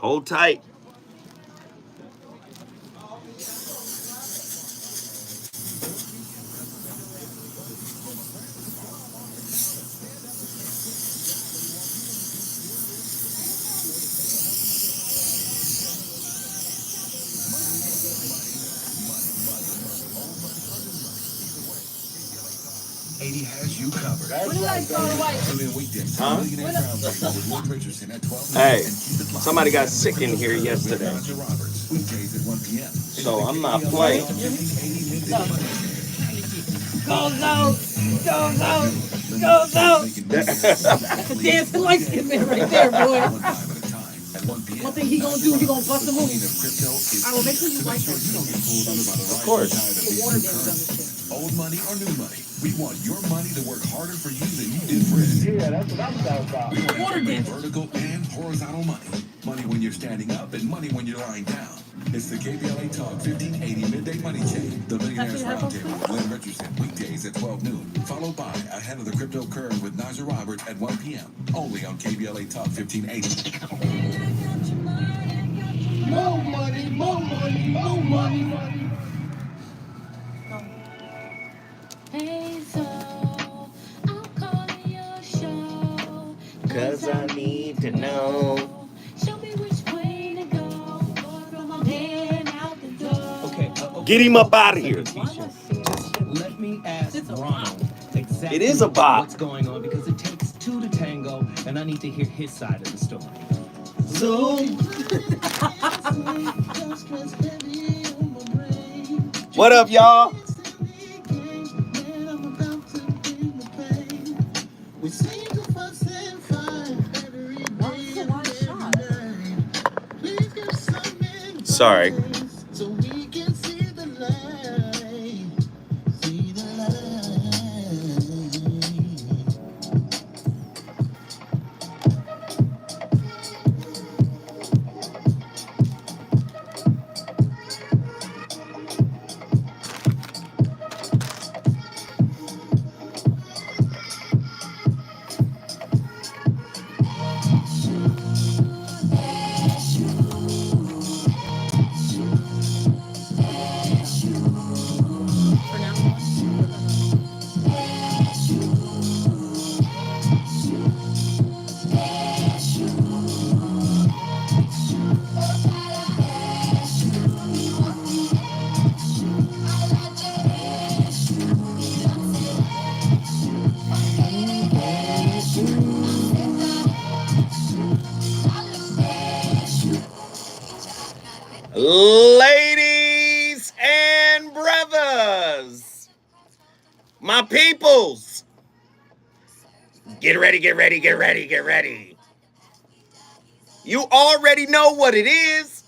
Hold tight. Has you covered. Huh? Hey, somebody got sick in here yesterday, so I'm not playing. Goes out. That's a dancing light skin man right there, boy. One thing he gonna do, he gonna bust a move. I will make sure you like that. Of course. Old money or new money, we want your money to work harder for you than you did for it. Yeah, that's what I'm talking about. Water dance. Vertical and horizontal money. Money when you're standing up and money when you're lying down. It's the KBLA Talk 1580 Midday Money Chain. The Millionaires Roundtable. Glenn Richardson, weekdays at 12 noon. Followed by Ahead of the Crypto Curve with Naja Roberts at 1 p.m. Only on KBLA Talk 1580. More money, more money, more money. Hey, so I'm calling your show. 'Cause I need to know. Show me which way to go. Going from my bed out the door. Okay. Get him up out of here. Let me ask Ronald exactly It is a bop. what's going on, because it takes two to tango, and I need to hear his side of the story. Zoom. What up, y'all? Sorry. Ladies and brothers, my peoples, get ready, get ready, get ready, get ready. You already know what it is.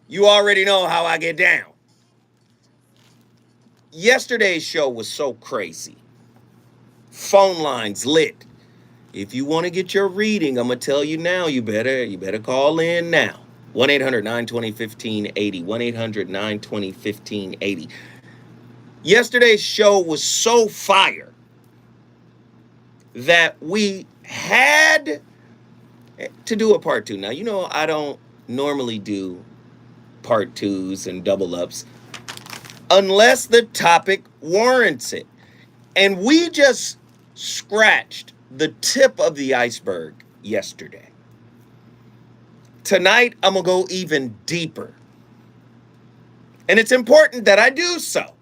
You already know how I get down. Yesterday's show was so crazy. Phone lines lit. If you want to get your reading, I'm going to tell you now, you better call in now. 1-800-920-1580. 1-800-920-1580. Yesterday's show was so fire that we had to do a part two. Now, you know, I don't normally do part twos and double ups unless the topic warrants it. And we just scratched the tip of the iceberg yesterday. Tonight, I'm going to go even deeper. And it's important that I do so.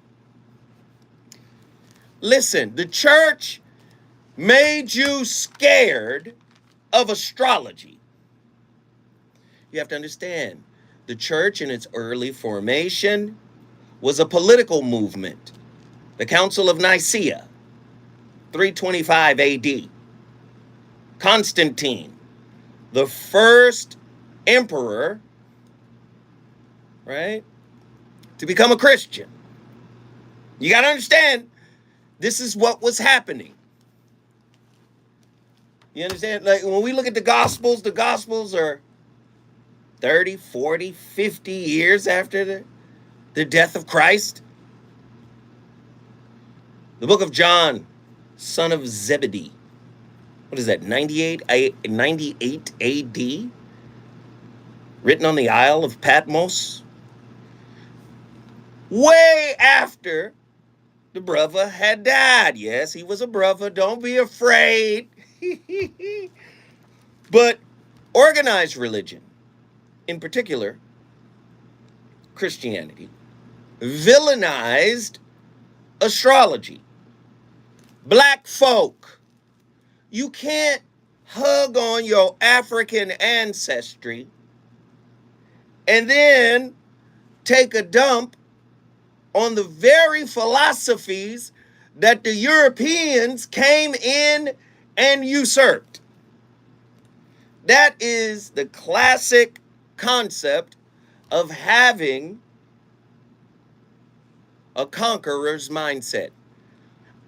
Listen, the church made you scared of astrology. You have to understand, the church in its early formation was a political movement. The Council of Nicaea, 325 AD. Constantine, the first emperor, right, to become a Christian. You got to understand, this is what was happening. You understand? Like, when we look at the Gospels are 30, 40, 50 years after the death of Christ. The book of John, son of Zebedee. What is that, 98 AD? written on the Isle of Patmos, way after the brother had died. Yes, he was a brother. Don't be afraid. But organized religion, in particular Christianity, villainized astrology. Black folk, you can't hug on your African ancestry and then take a dump on the very philosophies that the Europeans came in and usurped. That is the classic concept of having a conqueror's mindset.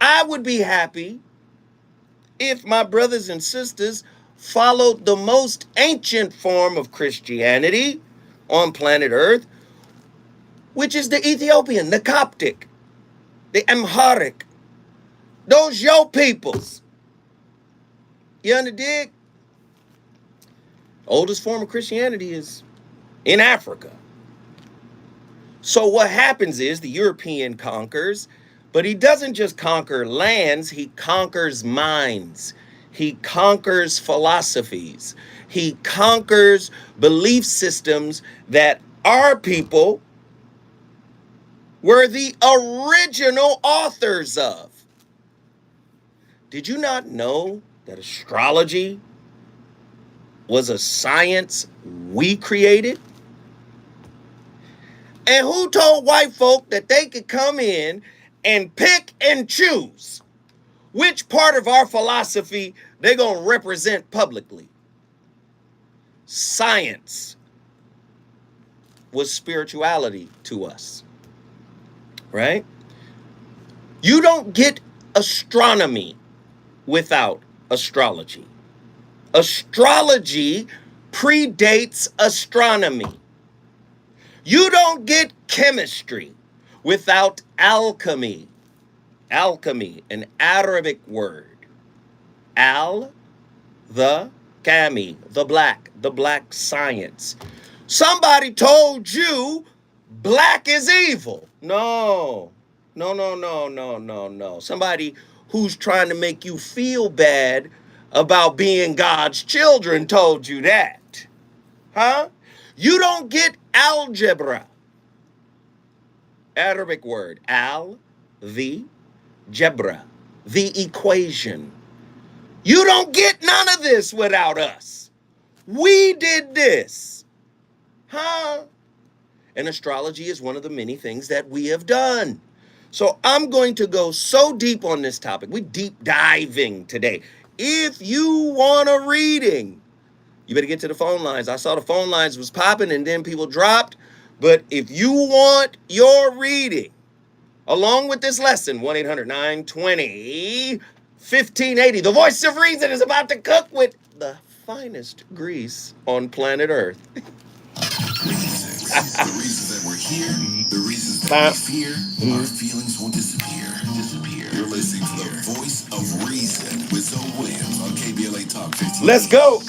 I would be happy if my brothers and sisters followed the most ancient form of Christianity on planet Earth, which is the Ethiopian, the Coptic, the Amharic, those yo peoples. You underdig? Oldest form of Christianity is in Africa. So what happens is the European conquers, but he doesn't just conquer lands, he conquers minds. He conquers philosophies. He conquers belief systems that our people were the original authors of. Did you not know that astrology was a science we created? And who told white folk that they could come in and pick and choose which part of our philosophy they're going to represent publicly? Science was spirituality to us, right? You don't get astronomy without astrology. Astrology predates astronomy. You don't get chemistry without alchemy. Alchemy, an Arabic word. Al, the kami, the black science. Somebody told you black is evil. No. Somebody who's trying to make you feel bad about being God's children told you that. Huh? You don't get algebra. Arabic word. Al, the, gebra, the equation. You don't get none of this without us. We did this. Huh? And astrology is one of the many things that we have done. So I'm going to go so deep on this topic. We're deep diving today. If you want a reading, you better get to the phone lines. I saw the phone lines was popping and then people dropped. But if you want your reading, along with this lesson, 1-800-920-1580. The voice of reason is about to cook with the finest grease on planet Earth. Reasons. The reasons that we're here, the reasons that we fear, our feelings won't disappear. You're listening to the voice of reason with Zoe Williams on KBLA Talk 15. Let's go.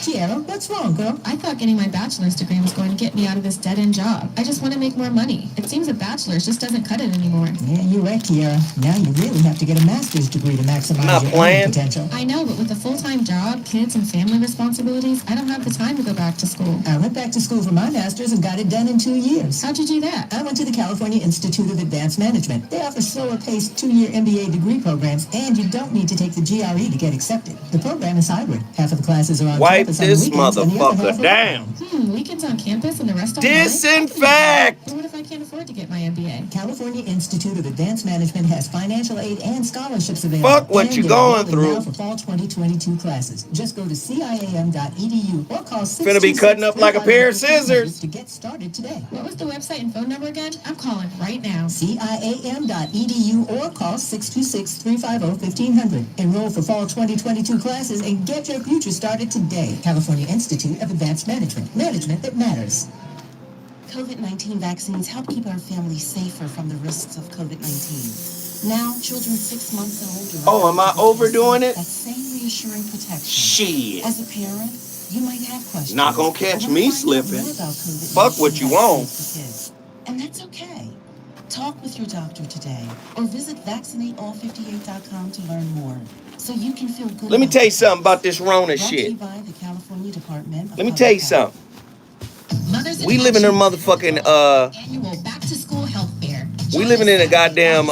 Tiara, what's wrong, girl? I thought getting my bachelor's degree was going to get me out of this dead-end job. I just want to make more money. It seems a bachelor's just doesn't cut it anymore. Yeah, you're right, Tiara. Now you really have to get a master's degree to maximize your earning potential. I know, but with a full-time job, kids, and family responsibilities, I don't have the time to go back to school. I went back to school for my master's and got it done in 2 years. How'd you do that? I went to the California Institute of Advanced Management. They offer slower-paced 2-year MBA degree programs, and you don't need to take the GRE to get accepted. The program is hybrid. Half of the classes are on Wipe campus on this weekends, and the other half motherfucker are down. Weekends on campus and the rest online? Disinfect! But what if I can't afford to get my MBA? California Institute of Advanced Management has financial aid and scholarships available. Fuck what And you they're going available through. now for fall 2022 classes. Just go to ciam.edu or call 626-358-1500 Finna be cutting up like a pair of scissors. to get started today. What was the website and phone number again? I'm calling right now. ciam.edu or call 626-350-1500. Enroll for fall 2022 classes and get your future started today. California Institute of Advanced Management. Management that matters. COVID-19 vaccines help keep our families safer from the risks of COVID-19. Now, children 6 months and older... Oh, am I overdoing it? That same reassuring protection. Shit. As a parent, You might have questions. Not gonna catch or me wanna find out slipping. more about COVID-19 Fuck what you want. vaccines for kids. And that's okay. Talk with your doctor today or visit vaccinateall58.com to learn more so you can feel good. Let me about tell you your something health. about this Rona Brought to shit. you by the California Department of Let me Public tell you Health. something. We living in a motherfucking Annual back to school health fair. we living in a goddamn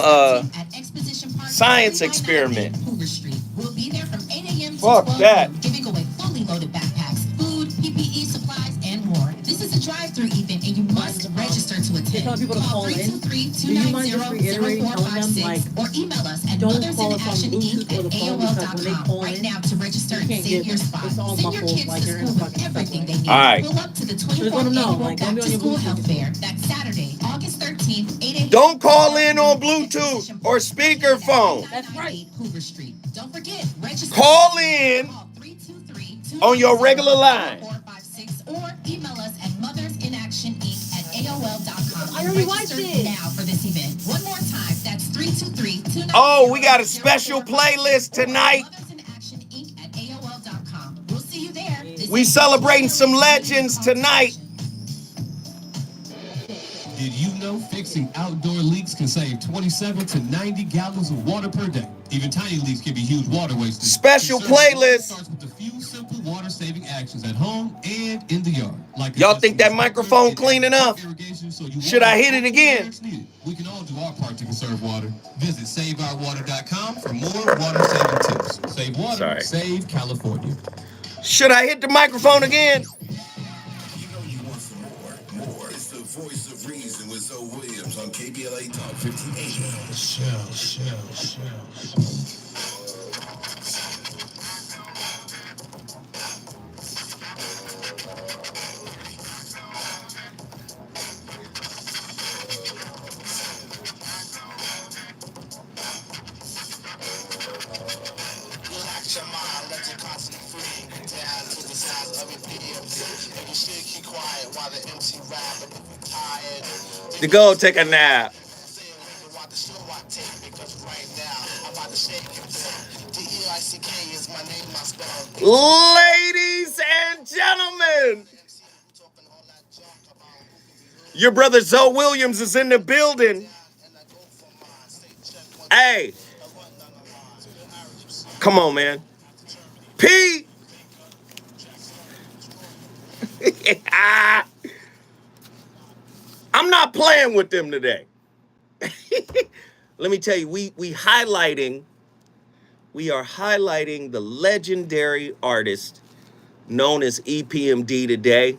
science experiment. Hoover Street. We'll be there from 8 a.m. to Fuck 12 that. noon, giving away fully loaded backpacks, food, PPE supplies, and more. This is a drive-through event, and you must register to attend. They tell people to call in. Do you mind just reiterating, telling them, like, or email us at don't call us on Bluetooth or the phone, because when they mothersinaction@aol.com call right in, now to register you and can't save get- your spot. it's all Send your muffled kids like to you're in school a with fucking everything they subway. need. All right. Pull up to the let 24th them know, annual like, don't Back be to on your School Bluetooth. Health Fair. That's Saturday, August 13th, 8 a.m. Don't call in on Bluetooth or speakerphone. That's right. Hoover Street. Don't forget, register. Call in on your regular line. Or email us at mothersinactioninc@aol.com. I already watched Register it. now for this event. One more time, that's 323-290. Oh, we got a special playlist tonight. mothersinactioninc@aol.com. We'll see you there. We celebrating some legends tonight. Did you know fixing outdoor leaks can save 27 to 90 gallons of water per day? Even tiny leaks can be huge water wastes. Special playlist. Starts with a few simple water-saving actions at home and in the yard. Like Y'all think that microphone clean enough? Should I hit it again? We can all do our part to conserve water. Visit SaveOurWater.com for more water-saving tips. Save water, Sorry. save California. Should I hit the microphone again? You know you want some more. It's the voice of reason with Zoe Williams on KBLA Talk 1580. Relax your mind, let your conscience free. Down to the sounds of your PMD. And you should keep quiet while the MC rap. And if you're tired, To go take a nap. say we can watch the show I take. Because right now, I'm about to shake your bill. DEICK is my name, my spell. Ladies and gentlemen, your brother Zoe Williams is in the building. Hey, come on, man. P. I'm not playing with them today. Let me tell you, we are highlighting the legendary artist known as EPMD today.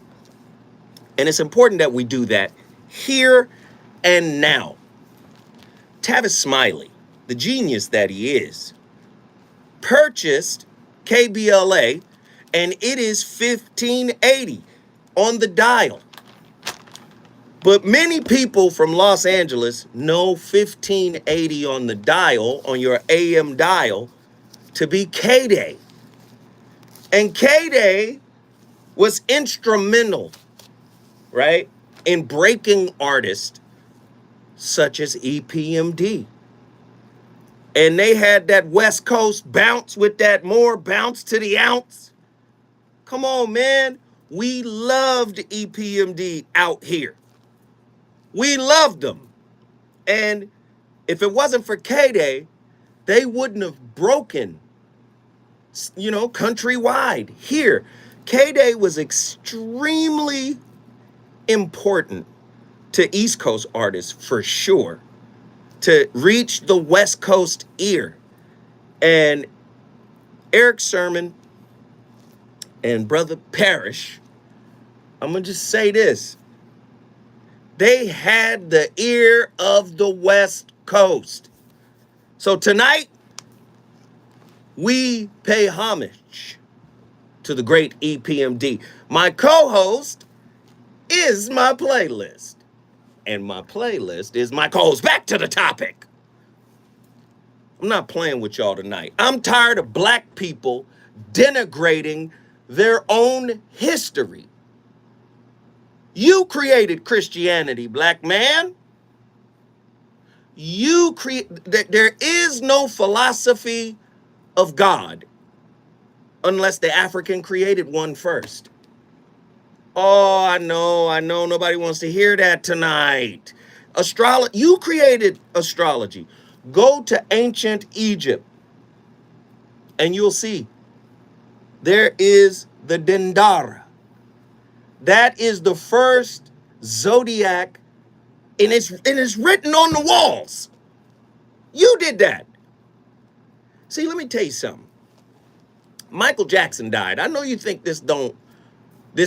And it's important that we do that here and now. Tavis Smiley, the genius that he is, purchased KBLA, and it is 1580 on the dial. But many people from Los Angeles know 1580 on the dial, on your AM dial, to be K-Day. And K-Day was instrumental, right, in breaking artists such as EPMD. And they had that West Coast bounce with that more bounce to the ounce. Come on, man. We loved EPMD out here. We loved them. And if it wasn't for K-Day, they wouldn't have broken, countrywide. Here, K-Day was extremely important to East Coast artists for sure, to reach the West Coast ear. And Eric Sermon and Brother Parrish, I'm going to just say this. They had the ear of the West Coast. So tonight, we pay homage to the great EPMD. My co-host is my playlist. And my playlist is my co-host. Back to the topic. I'm not playing with y'all tonight. I'm tired of black people denigrating their own history. You created Christianity, black man. There is no philosophy of God. unless the African created one first. Oh, I know. Nobody wants to hear that tonight. You created astrology. Go to ancient Egypt and you'll see there is the Dendara. That is the first zodiac, and it's written on the walls. You did that. See, let me tell you something. Michael Jackson died. I know you think this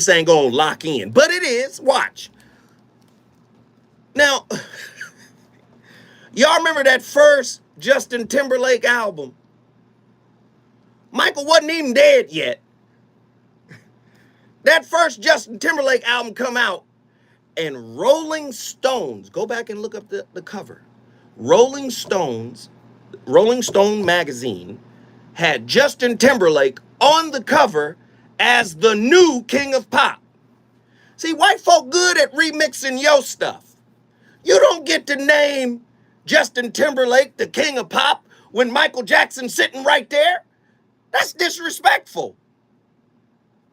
ain't gonna lock in, but it is. Watch. Now, y'all remember that first Justin Timberlake album? Michael wasn't even dead yet. That first Justin Timberlake album come out, and Rolling Stones, go back and look up the cover. Rolling Stone magazine had Justin Timberlake on the cover as the new king of pop. See, white folk good at remixing your stuff. You don't get to name Justin Timberlake the king of pop when Michael Jackson's sitting right there. That's disrespectful.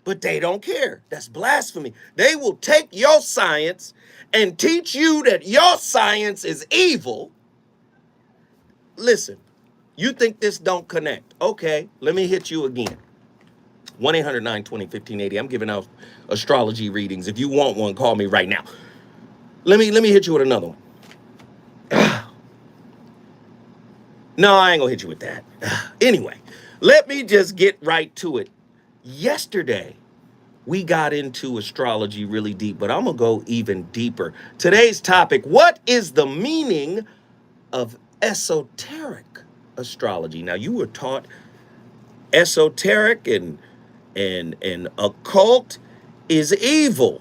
But they don't care. That's blasphemy. They will take your science and teach you that your science is evil. Listen, you think this don't connect. Okay, let me hit you again. 1-800-920-1580. I'm giving out astrology readings. If you want one, call me right now. Let me hit you with another one. No, I ain't gonna hit you with that. Anyway, let me just get right to it. Yesterday, we got into astrology really deep, but I'm gonna go even deeper. Today's topic, what is the meaning of esoteric astrology? Now, you were taught esoteric and occult is evil.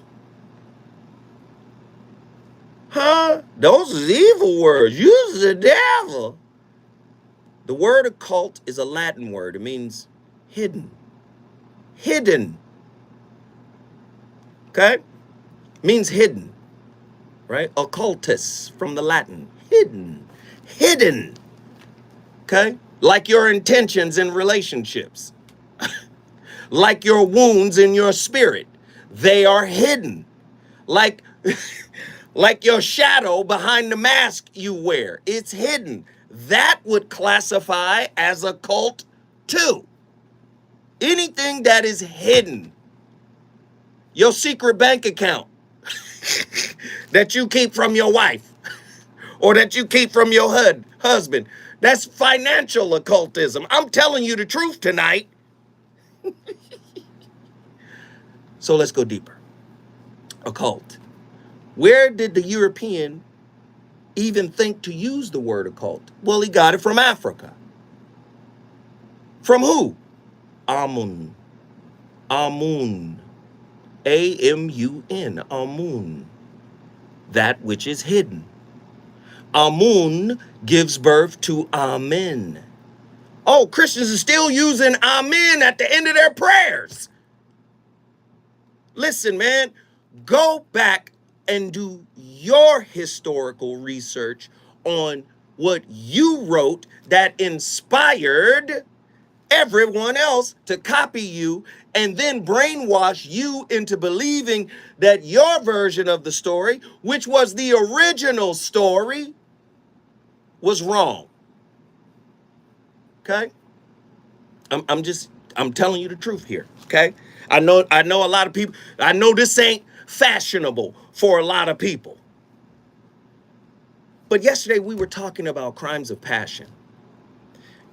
Huh? Those are evil words. Use the devil. The word occult is a Latin word. It means hidden. Hidden. Okay? Means hidden. Right? Occultus from the Latin. Hidden. Hidden. Okay? Like your intentions in relationships. Like your wounds in your spirit. They are hidden. Like your shadow behind the mask you wear. It's hidden. That would classify as occult too. Anything that is hidden. Your secret bank account that you keep from your wife or that you keep from your husband. That's financial occultism. I'm telling you the truth tonight. So let's go deeper. Occult. Where did the European even think to use the word occult? Well, he got it from Africa. From who? Amun. Amun. A-M-U-N. Amun. That which is hidden. Amun gives birth to Amen. Oh, Christians are still using Amen at the end of their prayers. Listen, man, go back and do your historical research on what you wrote that inspired everyone else to copy you and then brainwash you into believing that your version of the story, which was the original story, was wrong. Okay? I'm telling you the truth here, okay? I know a lot of people, I know this ain't fashionable for a lot of people. But yesterday we were talking about crimes of passion.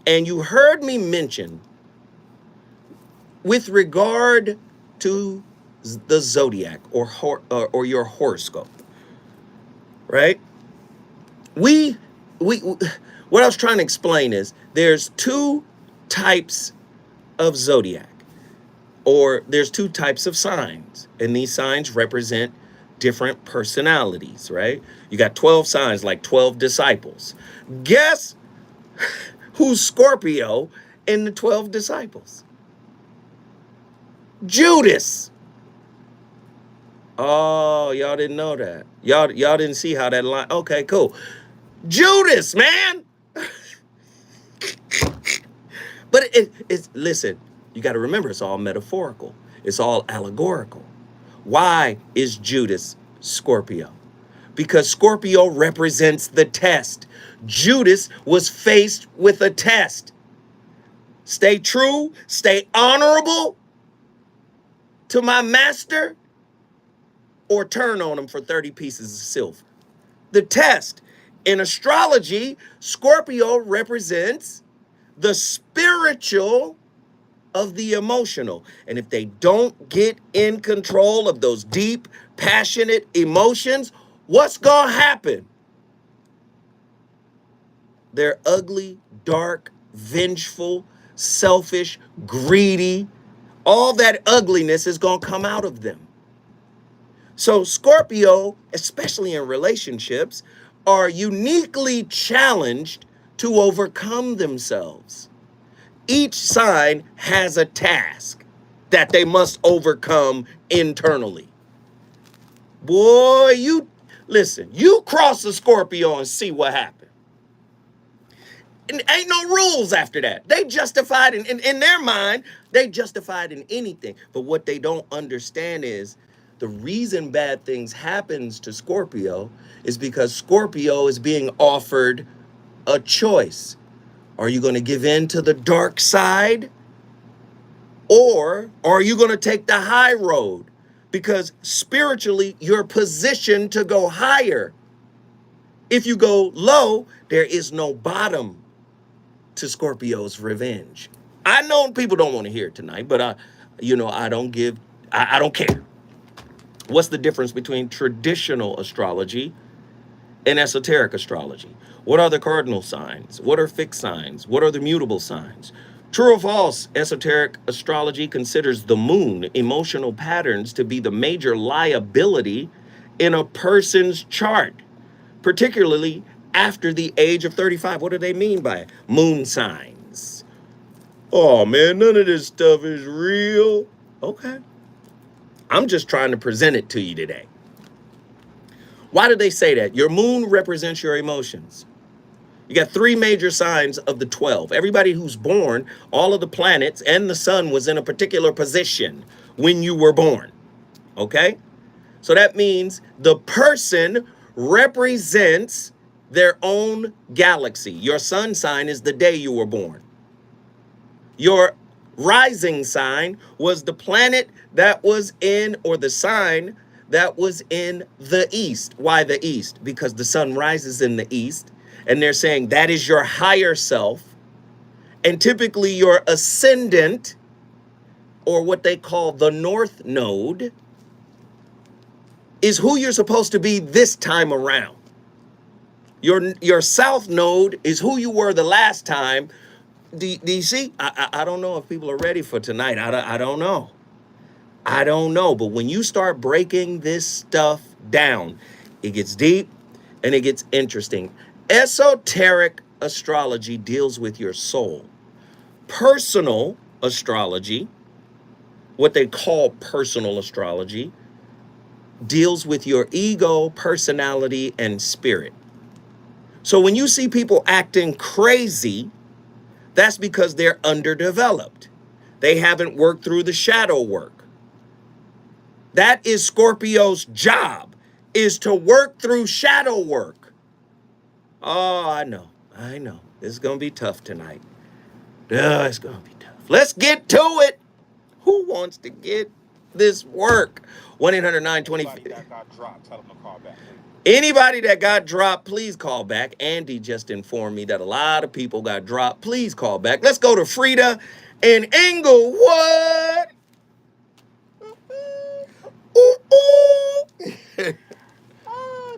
And you heard me mention with regard to the zodiac or your horoscope, right? What I was trying to explain is there's two types of zodiac, or there's two types of signs, and these signs represent different personalities, right? You got 12 signs, like 12 disciples. Guess who's Scorpio in the 12 disciples? Judas. Oh, y'all didn't know that. Y'all didn't see how that line. Okay, cool. Judas, man. But it's listen, You got to remember, it's all metaphorical. It's all allegorical. Why is Judas Scorpio? Because Scorpio represents the test. Judas was faced with a test. Stay true, stay honorable to my master, or turn on him for 30 pieces of silver. The test. In astrology, Scorpio represents the spiritual of the emotional. And if they don't get in control of those deep, passionate emotions, what's going to happen? They're ugly, dark, vengeful, selfish, greedy. All that ugliness is going to come out of them. So Scorpio, especially in relationships, are uniquely challenged to overcome themselves. Each sign has a task that they must overcome internally. Boy, you listen, you cross the Scorpio and see what happens. And ain't no rules after that. They justified in their mind, they justified in anything. But what they don't understand is the reason bad things happens to Scorpio is because Scorpio is being offered a choice. Are you going to give in to the dark side? Or are you going to take the high road? Because spiritually, you're positioned to go higher. If you go low, there is no bottom to Scorpio's revenge. I know people don't want to hear it tonight, but I don't care. What's the difference between traditional astrology and esoteric astrology? What are the cardinal signs? What are fixed signs? What are the mutable signs? True or false, esoteric astrology considers the moon emotional patterns to be the major liability in a person's chart, particularly after the age of 35. What do they mean by it? Moon signs. Oh man, none of this stuff is real. Okay. I'm just trying to present it to you today. Why do they say that? Your moon represents your emotions. You got 3 major signs of the 12. Everybody who's born, all of the planets and the sun was in a particular position when you were born. Okay? So that means the person represents their own galaxy. Your sun sign is the day you were born. Your rising sign was the planet that was in, or the sign that was in the east. Why the east? Because the sun rises in the east, and they're saying that is your higher self. And typically your ascendant, or what they call the north node, is who you're supposed to be this time around. Your south node is who you were the last time. Do you see? I don't know if people are ready for tonight. I don't know. I don't know. But when you start breaking this stuff down, it gets deep and it gets interesting. Esoteric astrology deals with your soul. Personal astrology, what they call personal astrology, deals with your ego, personality, and spirit. So when you see people acting crazy, that's because they're underdeveloped. They haven't worked through the shadow work. That is Scorpio's job, is to work through shadow work. Oh, I know. This is going to be tough tonight. It's going to be tough. Let's get to it. Who wants to get this work? 1-800-920. Anybody that got dropped, please call back. Andy just informed me that a lot of people got dropped. Please call back. Let's go to Frida in Inglewood. Oh,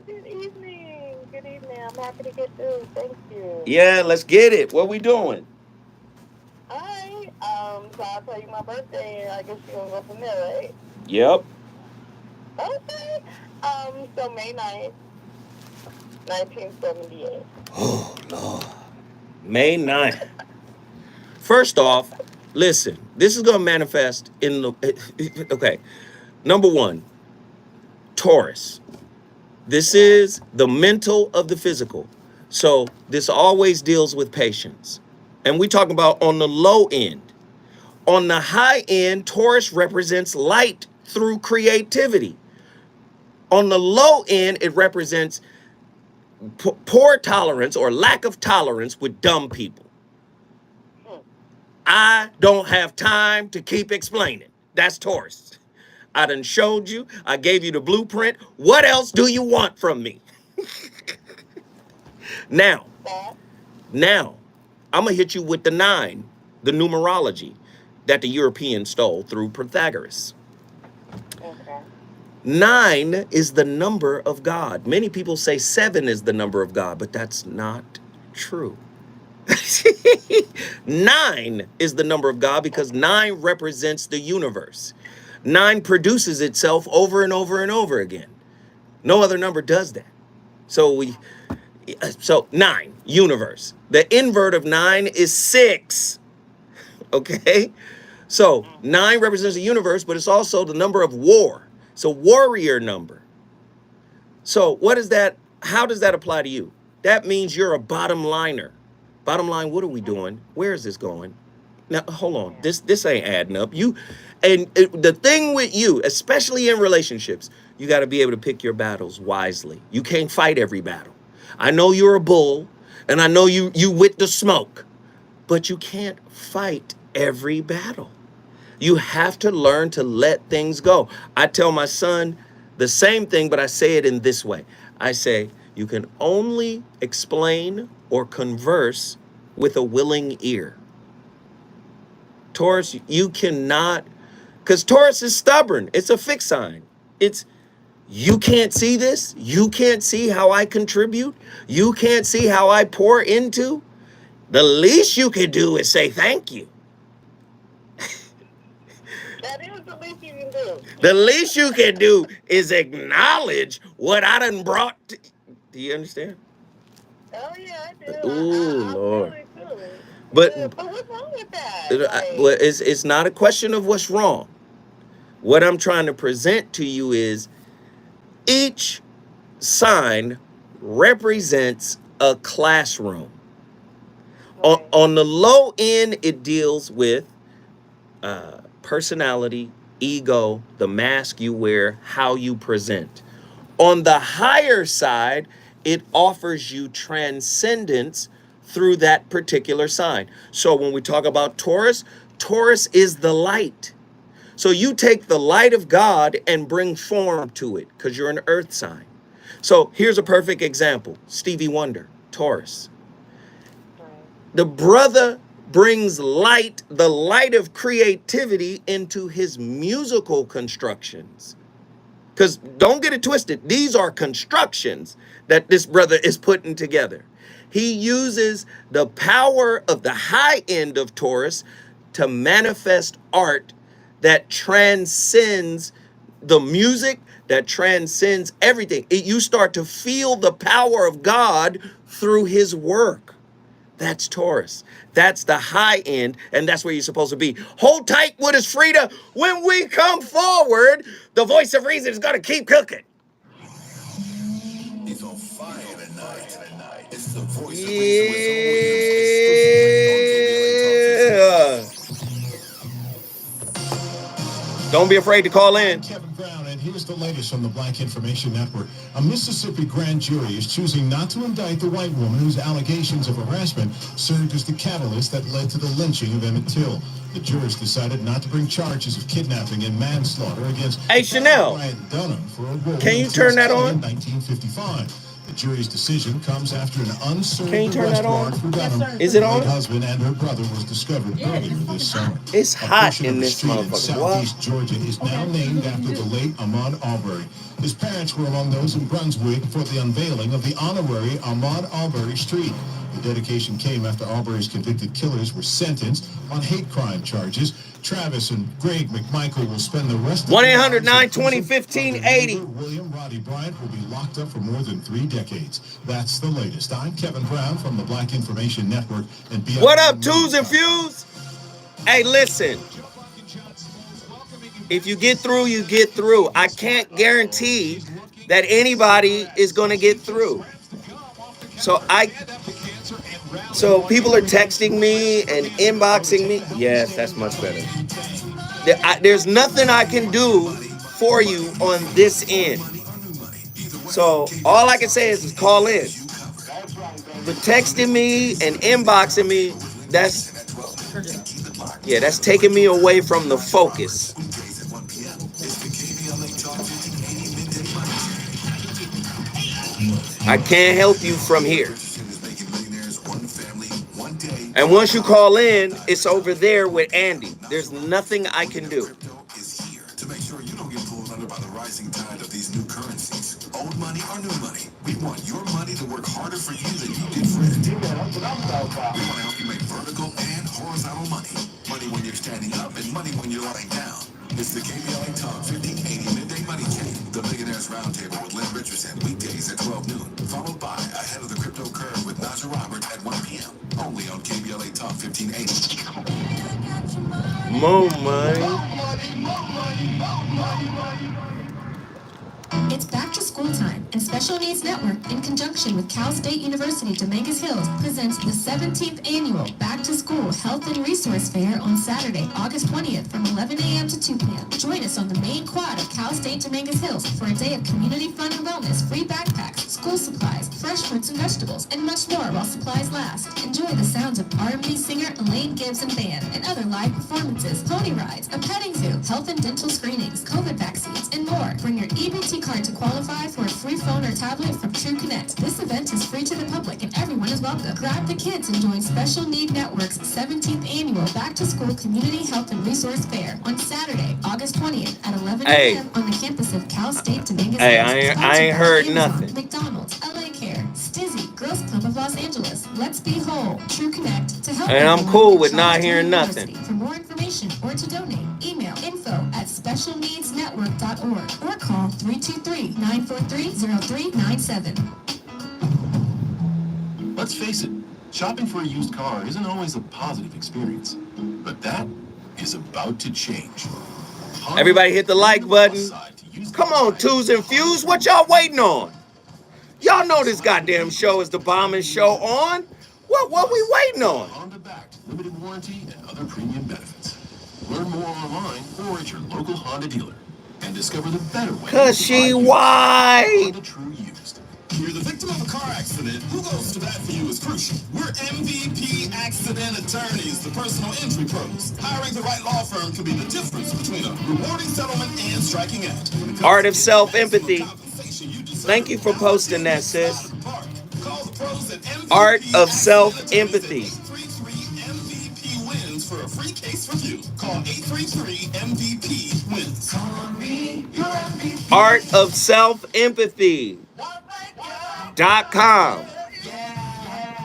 good evening. Good evening. I'm happy to get through. Thank you. Yeah, let's get it. What we doing? All right. So I'll tell you my birthday, and I guess you're gonna go from there, right? Yep. Okay. So May 9th, 1978. Oh, Lord. May 9th. First off, listen, this is going to manifest in the, okay. Number 1, Taurus. This is the mental of the physical. So this always deals with patience. And we talk about on the low end. On the high end, Taurus represents light through creativity. On the low end, it represents poor tolerance or lack of tolerance with dumb people. I don't have time to keep explaining. That's Taurus. I done showed you. I gave you the blueprint. What else do you want from me? Now, I'm going to hit you with the 9, the numerology that the Europeans stole through Pythagoras. Okay. 9 is the number of God. Many people say 7 is the number of God, but that's not true. 9 is the number of God because 9 represents the universe. 9 produces itself over and over and over again. No other number does that. So 9, universe. The invert of 9 is 6. Okay? So 9 represents the universe, but it's also the number of war. It's a warrior number. So what is that? How does that apply to you? That means you're a bottom liner. Bottom line, what are we doing? Where is this going? Now, hold on. This ain't adding up. The thing with you, especially in relationships, you got to be able to pick your battles wisely. You can't fight every battle. I know you're a bull, and I know you with the smoke, but you can't fight every battle. You have to learn to let things go. I tell my son the same thing, but I say it in this way. I say, you can only explain or converse with a willing ear. Taurus, you cannot, because Taurus is stubborn. It's a fixed sign. You can't see this. You can't see how I contribute. You can't see how I pour into. The least you can do is say thank you. That is the least you can do. The least you can do is acknowledge what I done brought. Do you understand? Oh yeah, I do. Ooh, Lord. I really do. But what's wrong with that? It's not a question of what's wrong. What I'm trying to present to you is each sign represents a classroom. Right. On the low end, it deals with personality, ego, the mask you wear, how you present. On the higher side, it offers you transcendence through that particular sign. So when we talk about Taurus, Taurus is the light. So you take the light of God and bring form to it because you're an earth sign. So here's a perfect example. Stevie Wonder, Taurus. The brother brings light, the light of creativity into his musical constructions. Because don't get it twisted. These are constructions that this brother is putting together. He uses the power of the high end of Taurus to manifest art that transcends the music, that transcends everything. You start to feel the power of God through his work. That's Taurus. That's the high end, and that's where you're supposed to be. Hold tight with us, Frida. When we come forward, the voice of reason is going to keep cooking. He's on fire tonight. It's the voice of reason with Williams. Don't be afraid to call in. Kevin Brown, and here's the latest from the Black Information Network. A Mississippi grand jury is choosing not to indict the white woman whose allegations of harassment served as the catalyst that led to the lynching of Emmett Till. The jurors decided not to bring charges of kidnapping and manslaughter against Chanel. Brian Dunham for a role Can you turn that on? In 1955. The jury's decision comes after an unserved Can you turn arrest that on? warrant for Dunham. Yes, is it on? Her husband and her brother was discovered earlier this summer. It's hot in this street in motherfucker. Southeast Georgia is now named after the late Ahmaud Arbery. His parents were among those in Brunswick for the unveiling of the honorary Ahmaud Arbery Street. The dedication came after Arbery's convicted killers were sentenced on hate crime charges. Travis and Greg McMichael will spend the rest of 1-800-920-1580. William Roddy Bryant will be locked up for more than 3 decades. That's the latest. I'm Kevin Brown from the Black Information Network. And what up, Twos and Fuse? Hey, listen. If you get through, you get through. I can't guarantee that anybody is going to get through. So So people are texting me and inboxing me. Yes, that's much better. There's nothing I can do for you on this end. So all I can say is call in. But texting me and inboxing me, that's taking me away from the focus. I can't help you from here. And once you call in, it's over there with Andy. There's nothing I can do. To make sure you don't get pulled under by the rising tide of these new currencies. Old money or new money. We want your money to work harder for you than you did for it. We want to help you make vertical and horizontal money. Money when you're standing up and money when you're lying down. It's the KBLA Talk 1580 Midday Money Chain, the Millionaires Roundtable with Lynn Richardson, weekdays at 12 noon, followed by Ahead of the Crypto Curve with Naja Robert at 1 p.m. Only on KBLA Talk 1580. More money. It's back to school time, and Special Needs Network, in conjunction with Cal State University Dominguez Hills, presents the 17th Annual Back to School Health and Resource Fair on Saturday, August 20th from 11 a.m. to 2 p.m. Join us on the main quad of Cal State Dominguez Hills for a day of community fun and wellness, free backpacks, school supplies, fresh fruits and vegetables, and much more while supplies last. Enjoy the sounds of R&B singer Elaine Gibbs and band, and other live performances, pony rides, a petting zoo, health and dental screenings, COVID vaccines, and more. Bring your EBT card to qualify for a free phone or tablet from True Connect. This event is free to the public and everyone is welcome. Grab the kids and join Special Need Network's 17th Annual Back to School Community Health and Resource Fair on Saturday, August 20th at 11 a.m. on the campus of Cal State Dominguez. Hey, I ain't heard nothing. McDonald's, LA Care, Stizzy, Girls Club of Los Angeles, Let's Be Whole, True Connect to help. And I'm cool with not hearing nothing. For more information or to donate, email info@specialneedsnetwork.org or call 323-943-0397. Let's face it, shopping for a used car isn't always a positive experience. But that is about to change. Everybody hit the like button. Come on, Twos and Fuse, what y'all waiting on? Y'all know this goddamn show is the bombing show on. What we waiting on? Honda-backed, limited warranty, and other premium benefits. Learn more online or at your local Honda dealer. And discover the better way. Cause she white. Honda True Used. You're the victim of a car accident. Who goes to bat for you is crucial. We're MVP accident attorneys, the personal injury pros. Hiring the right law firm can be the difference between a rewarding settlement and striking out. Art of self-empathy. Thank you for posting that, sis. Art of self-empathy. MVP wins for a free case review. Call 833-MVP-WINS. Art of self-empathy.com.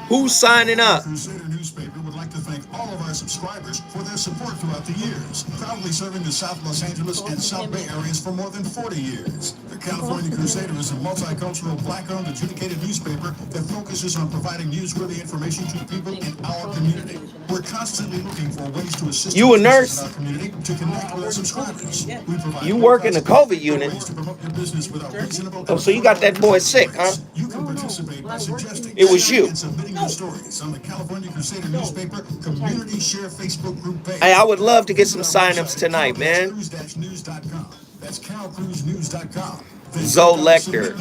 Who's signing up? Crusader newspaper would like to thank all of our subscribers for their support throughout the years, proudly serving the South Los Angeles and South Bay areas for more than 40 years. The California Crusader is a multicultural, black-owned, adjudicated newspaper that focuses on providing newsworthy information to people in our community. We're constantly looking for ways to assist You a nurse? in our community to connect with our subscribers. We provide You work in the COVID unit. ways to promote your business without reasonable. Oh, so you got that boy sick, huh? You can participate by suggesting It was you. and submitting your stories on the California Crusader newspaper community share Facebook group page. Hey, I would love to get some signups tonight, man. CalCruise-news.com. That's CalCruiseNews.com. Zoe Lecter.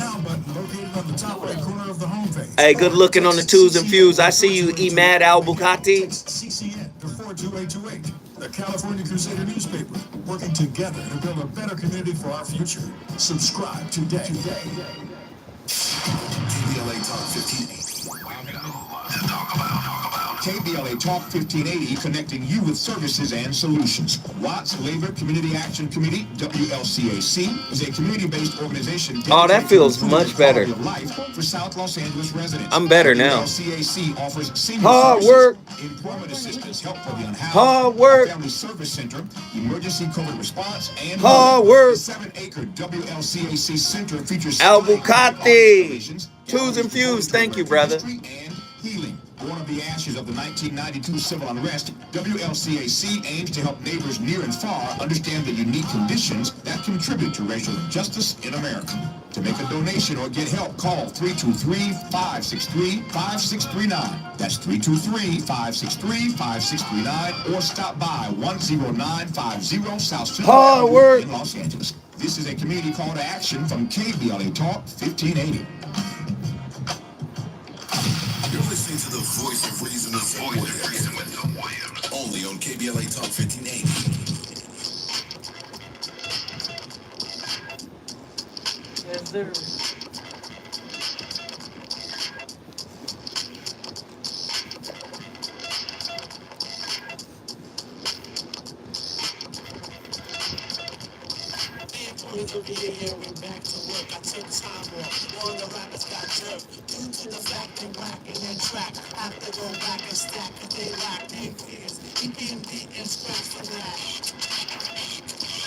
Hey, good looking on the Twos and Fuse. I see you, Emad Al-Bukhati. CCN for 42828. The California Crusader newspaper, working together to build a better community for our future. Subscribe today. KBLA Talk 1580. KBLA Talk 1580, connecting you with services and solutions. Watts Labor Community Action Committee, WLCAC, is a community-based organization. Oh, that feels much better. Life for South Los Angeles residents. I'm better now. WLCAC offers senior Hard services, work. employment assistance, help for the unhoused, Hard work. family service center, emergency COVID response, and Hard work. The 7-acre WLCAC center features Al-Bukhati. Twos and Fuse. Thank you, brother. and healing. Born of the ashes of the 1992 civil unrest, WLCAC aims to help neighbors near and far understand the unique conditions that contribute to racial injustice in America. To make a donation or get help, call 323-563-5639. That's 323-563-5639, or stop by 10950 South Central Hard Avenue work. in Los Angeles. This is a community call to action from KBLA Talk 1580. You're listening to the voice of reason with the Williams. Only on KBLA Talk 1580. Yes, sir. Every year we're back to work. I took time off. All the rappers got jerked. Due to the fact they whacking and track. Have to go back and stack if they lack APs. EPMD and scratch for that.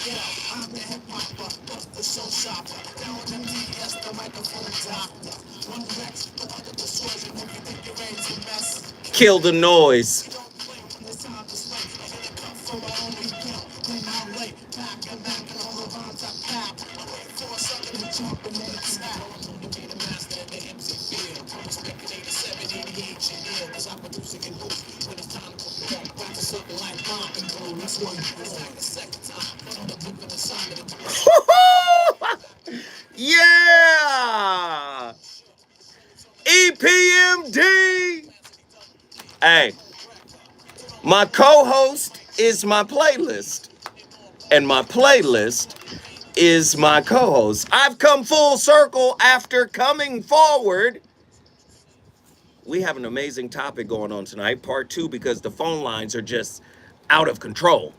Yeah, I'm the hip hopper, bust the show shopper. Down in MDS, the microphone doctor. One Rex, the other the swords, and if you think you're ready to mess, Kill the noise. you don't play when it's time to slay. I hit a cut for my only kill. Then I'm late, back and all the rhymes I pack. I wait for a second to jump and then attack. I'm gonna be the master of the MC field. I'm expecting 87, 88, you ill. Cause I'm producing and loose when it's time to perform. Back to something like mom and go. This one, it's like the second time. On the different assignment. Yeah. EPMD. Hey, my co-host is my playlist, and my playlist is my co-host. I've come full circle after coming forward. We have an amazing topic going on tonight, part 2, because the phone lines are just out of control.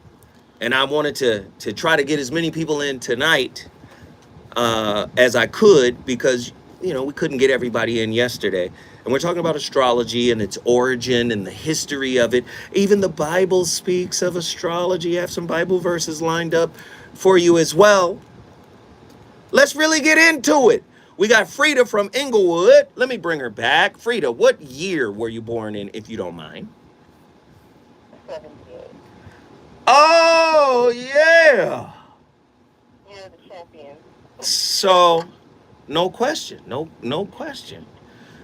And I wanted to try to get as many people in tonight as I could, because, you know, we couldn't get everybody in yesterday. And we're talking about astrology and its origin and the history of it. Even the Bible speaks of astrology. I have some Bible verses lined up for you as well. Let's really get into it. We got Frida from Inglewood. Let me bring her back. Frida, what year were you born in, if you don't mind? 78. Oh, yeah. You're the champion. So, no question. No question.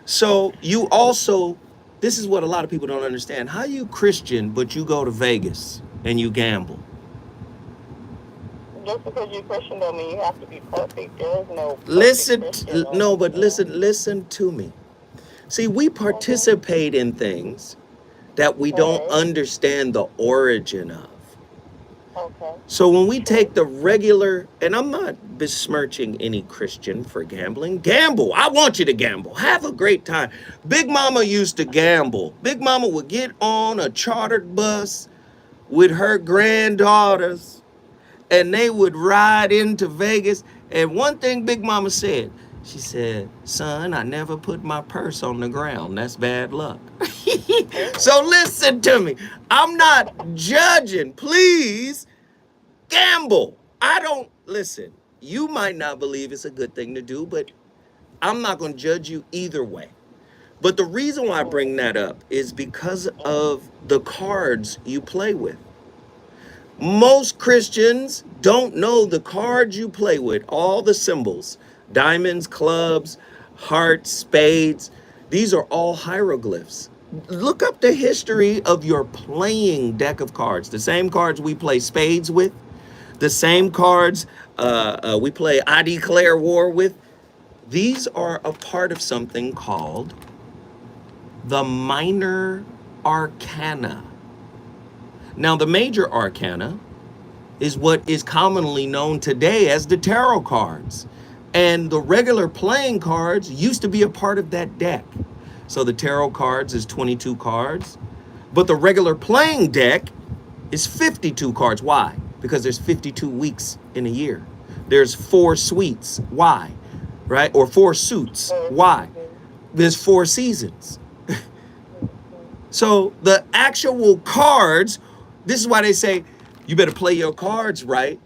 So, you also, this is what a lot of people don't understand. How you Christian, but you go to Vegas and you gamble? Just because you're Christian don't mean you have to be perfect. There is no perfect Listen, Christian or no, but Christian. listen to me. See, we participate in things that we don't understand the origin of. Okay. So when we take the regular, and I'm not besmirching any Christian for gambling. Gamble. I want you to gamble. Have a great time. Big Mama used to gamble. Big Mama would get on a chartered bus with her granddaughters, and they would ride into Vegas. And one thing Big Mama said, she said, son, I never put my purse on the ground. That's bad luck. So listen to me. I'm not judging. Please gamble. I don't, listen, you might not believe it's a good thing to do, but I'm not going to judge you either way. But the reason why I bring that up is because of the cards you play with. Most Christians don't know the cards you play with, all the symbols, diamonds, clubs, hearts, spades. These are all hieroglyphs. Look up the history of your playing deck of cards. The same cards we play spades with, the same cards we play I Declare War with. These are a part of something called the minor arcana. Now, the major arcana is what is commonly known today as the tarot cards. And the regular playing cards used to be a part of that deck. So the tarot cards is 22 cards, but the regular playing deck is 52 cards. Why? Because there's 52 weeks in a year. There's 4 suites. Why? Right? Or 4 suits. Why? There's 4 seasons. So the actual cards, this is why they say, you better play your cards right,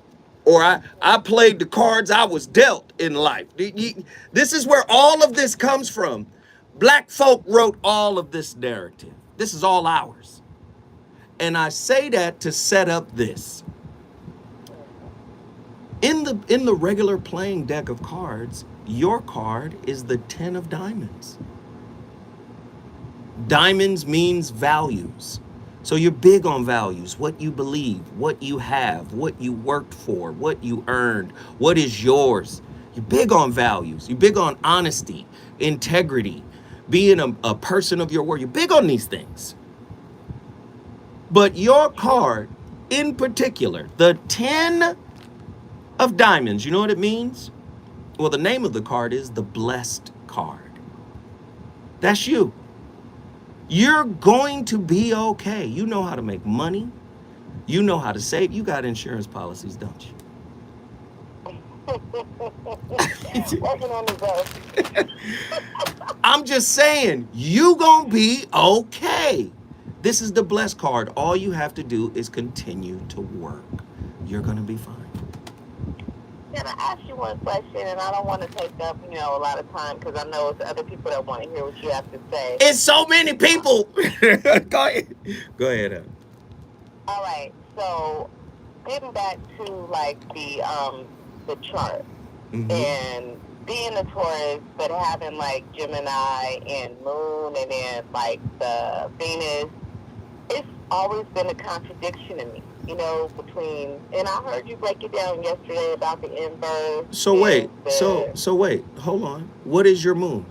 or I played the cards I was dealt in life. This is where all of this comes from. Black folk wrote all of this narrative. This is all ours. And I say that to set up this. In the regular playing deck of cards, your card is the 10 of diamonds. Diamonds means values. So you're big on values, what you believe, what you have, what you worked for, what you earned, what is yours. You're big on values. You're big on honesty, integrity, being a person of your word. You're big on these things. But your card in particular, the 10 of diamonds, you know what it means? Well, the name of the card is the blessed card. That's you. You're going to be okay. You know how to make money. You know how to save. You got insurance policies, don't you? Working on the I'm just saying, you gonna be okay. This is the blessed card. All you have to do is continue to work. You're gonna be fine. Can I ask you one question? And I don't want to take up, a lot of time because I know it's other people that want to hear what you have to say. It's so many people. Go ahead. Go ahead. All right. So, getting back to like the chart and being a Taurus, but having like Gemini and Moon, and then like the Venus, it's always been a contradiction in me. Between, and I heard you break it down yesterday about the inverse. So wait, so wait, hold on. What is your moon?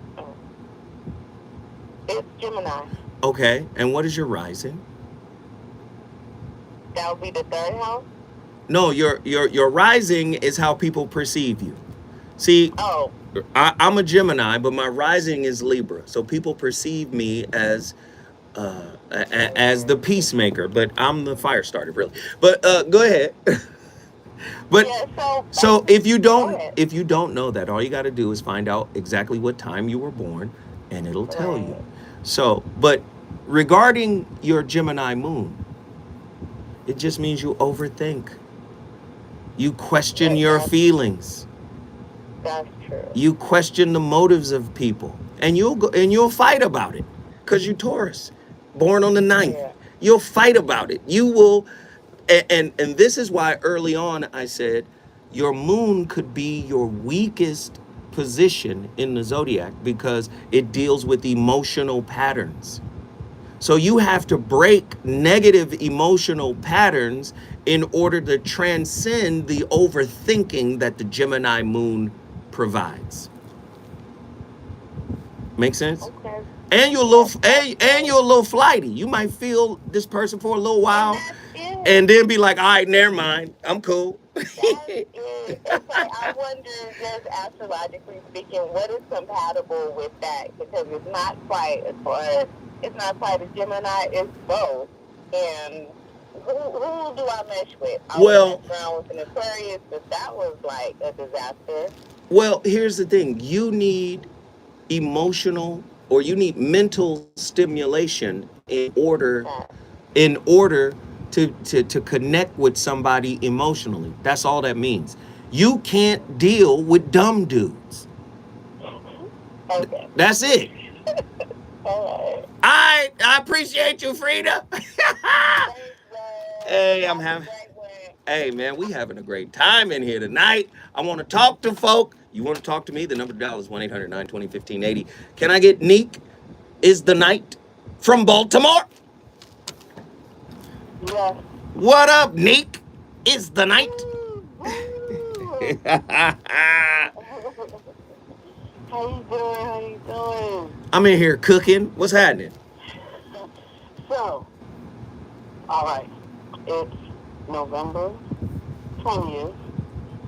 It's Gemini. Okay, and what is your rising? That would be the third house. No, your rising is how people perceive you. See, I'm a Gemini, but my rising is Libra, so people perceive me as the peacemaker, but I'm the fire starter, really. But go ahead. But yeah, so if you don't know that, all you got to do is find out exactly what time you were born, and it'll tell you. So, but regarding your Gemini moon, it just means you overthink. You question your feelings. That's true. You question the motives of people, and you'll fight about it, because you're Taurus. Born on the 9th. Yeah. You'll fight about it. You will, and this is why early on I said your moon could be your weakest position in the zodiac, because it deals with emotional patterns. So you have to break negative emotional patterns in order to transcend the overthinking that the Gemini moon provides. Make sense? Okay. And you're a little flighty. You might feel this person for a little while, and then be like, all right, never mind, I'm cool. That's it. It's like, I wonder, just astrologically speaking, what is compatible with that? Because it's not quite as far as, it's not quite a Gemini, it's both. And who do I mesh with? I was around with an Aquarius, but that was like a disaster. Well, here's the thing. You need emotional, or you need mental stimulation in order to connect with somebody emotionally. That's all that means. You can't deal with dumb dudes. Okay. That's it. All right. I appreciate you, Frida. Hey, hey, man, we having a great time in here tonight. I want to talk to folk. You want to talk to me? The number to dial is 1-800-920-1580. Can I get Neek is the night from Baltimore? Yes. What up, Neek is the night? How you doing? I'm in here cooking. What's happening? So, all right. It's November 20th,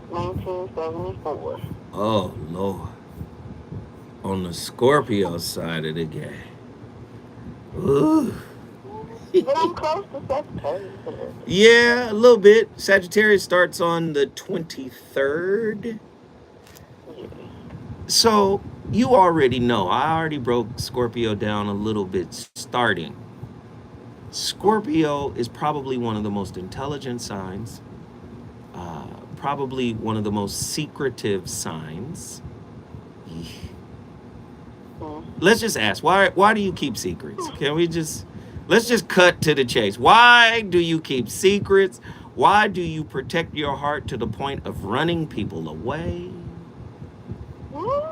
1974. Oh, Lord. On the Scorpio side of the game. Ooh. But I'm close to Sagittarius. Yeah, a little bit. Sagittarius starts on the 23rd. So, you already know. I already broke Scorpio down a little bit starting. Scorpio is probably one of the most intelligent signs. Probably one of the most secretive signs. Let's just ask, why do you keep secrets? Let's just cut to the chase. Why do you keep secrets? Why do you protect your heart to the point of running people away? Well,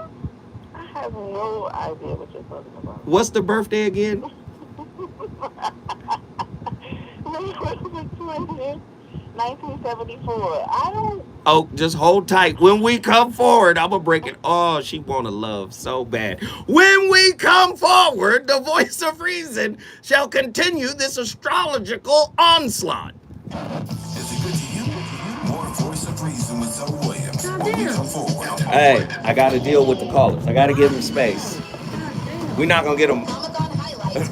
have no idea what you're talking about. What's the birthday again? May 20th, 1974. I don't. Oh, just hold tight. When we come forward, I'm going to break it. Oh, she want to love so bad. When we come forward, the voice of reason shall continue this astrological onslaught. Is it good to you? More Voice of Reason with Zoe Williams. When we come forward. Hey, I got to deal with the callers. I got to give them space. We're not going to get them.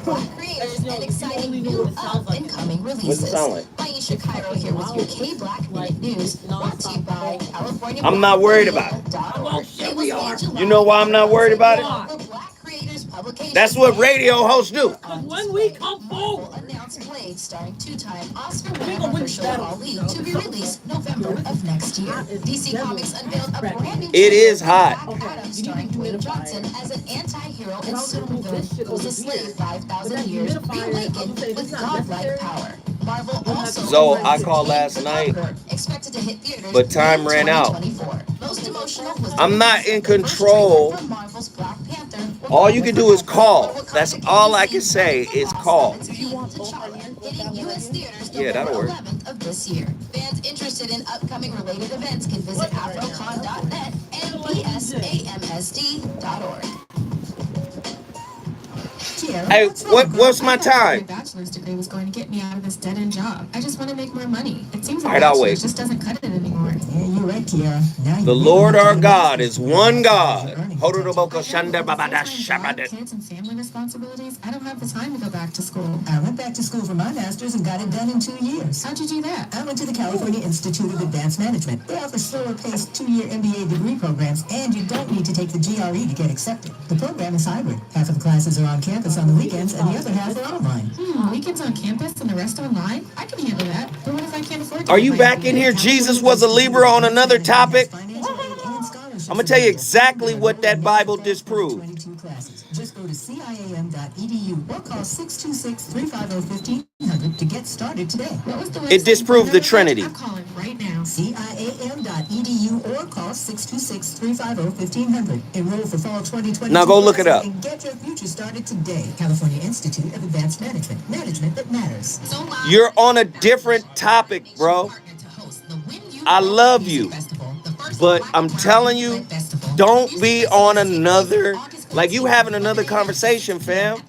Black creators and exciting new incoming releases. What's it sound like? Aisha Cairo here with your K-Black Minute News, brought to you by California. I'm not worried about it. You know why I'm not worried about it? That's what radio hosts do. When we come forward, Announced Blade, starring two-time Oscar winner Mahershala Ali, to be released November of next year. DC Comics unveiled a brand new. It is hot. Adam, starring Dwayne Johnson as an anti-hero and supervillain who's a slave 5,000 years, reawakened with godlike power. Marvel also. So I called last night, expected to hit theaters, but time ran out. Most emotional was I'm not in control. All you can do is call. That's all I can say is call. Yeah, that'll work. Of this year. Fans interested in upcoming related events can visit afrocon.net and psamsd.org. Hey, what's my time? My bachelor's degree was going to get me out of this dead-end job. I just want to make more money. It seems All like right, I'll wait. just doesn't cut it anymore. Yeah, you're right, Tiara. Now The Lord our God is one God. Kids and family responsibilities. I don't have the time to go back to school. I went back to school for my master's and got it done in 2 years. How'd you do that? I went to the California Institute of Advanced Management. They offer slower-paced 2-year MBA degree programs, and you don't need to take the GRE to get accepted. The program is hybrid. Half of the classes are on campus on the weekends, and the other half are online. Weekends on campus and the rest online? I can handle that. But what if I can't afford to? Are you back in here? Jesus was a Libra on another topic. I'm going to tell you exactly what that Bible disproved. Just go to ciam.edu or call 626-350-1500 to get started today. It disproved the Trinity. I'm calling right now. ciam.edu or call 626-350-1500. Enroll for fall 2020. Now go look it up. And get your future started today. California Institute of Advanced Management. Management that matters. You're on a different topic, bro. I love you. But I'm telling you, don't be on another, like you having another conversation, fam.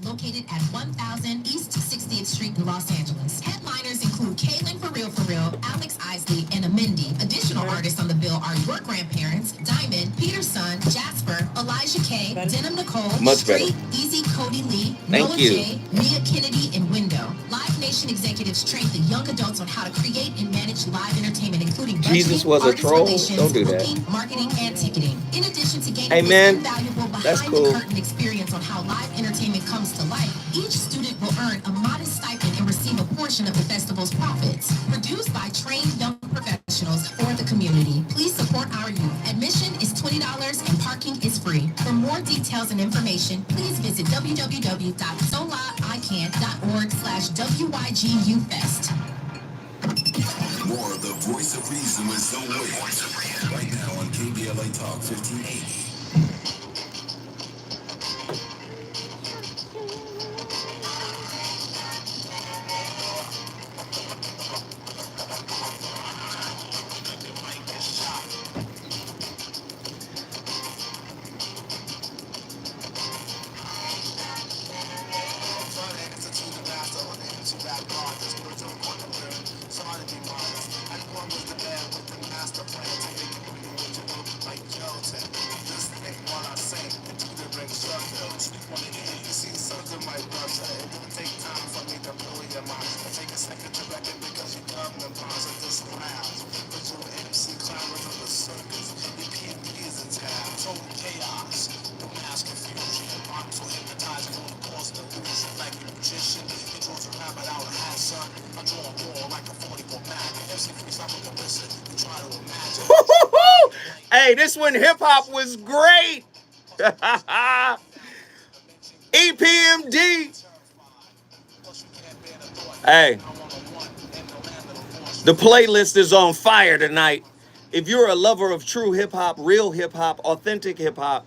Located at 1000 East 60th Street in Los Angeles. Headliners include Kaylin For Real, Alex Isley, and Amindi. Additional artists on the bill are your grandparents, Diamond, Peter's son, Jasper, Elijah K, Denim Nicole, Much better. Street, Easy Cody Lee, Thank Noah you. J, Mia Kennedy, and Window. Live Nation executives train the young adults on how to create and manage live entertainment, including Jesus budgeting, was a artist troll? relations, Don't do that. booking, marketing, and ticketing. In addition to gaining Hey, man, invaluable that's behind cool. the curtain experience on how live entertainment comes to life, each student will earn a modest stipend and receive a portion of the festival's profits. Produced by trained young professionals for the community. Please support our youth. Admission is $20 and parking is free. For more details and information, please visit www.solaaicant.org/WYGUFest. More of the Voice of Reason with Zoe Williams. Right now on KBLA Talk 1580. Hey, this one hip hop was great. EPMD. Hey, the playlist is on fire tonight. If you're a lover of true hip hop, real hip hop, authentic hip hop,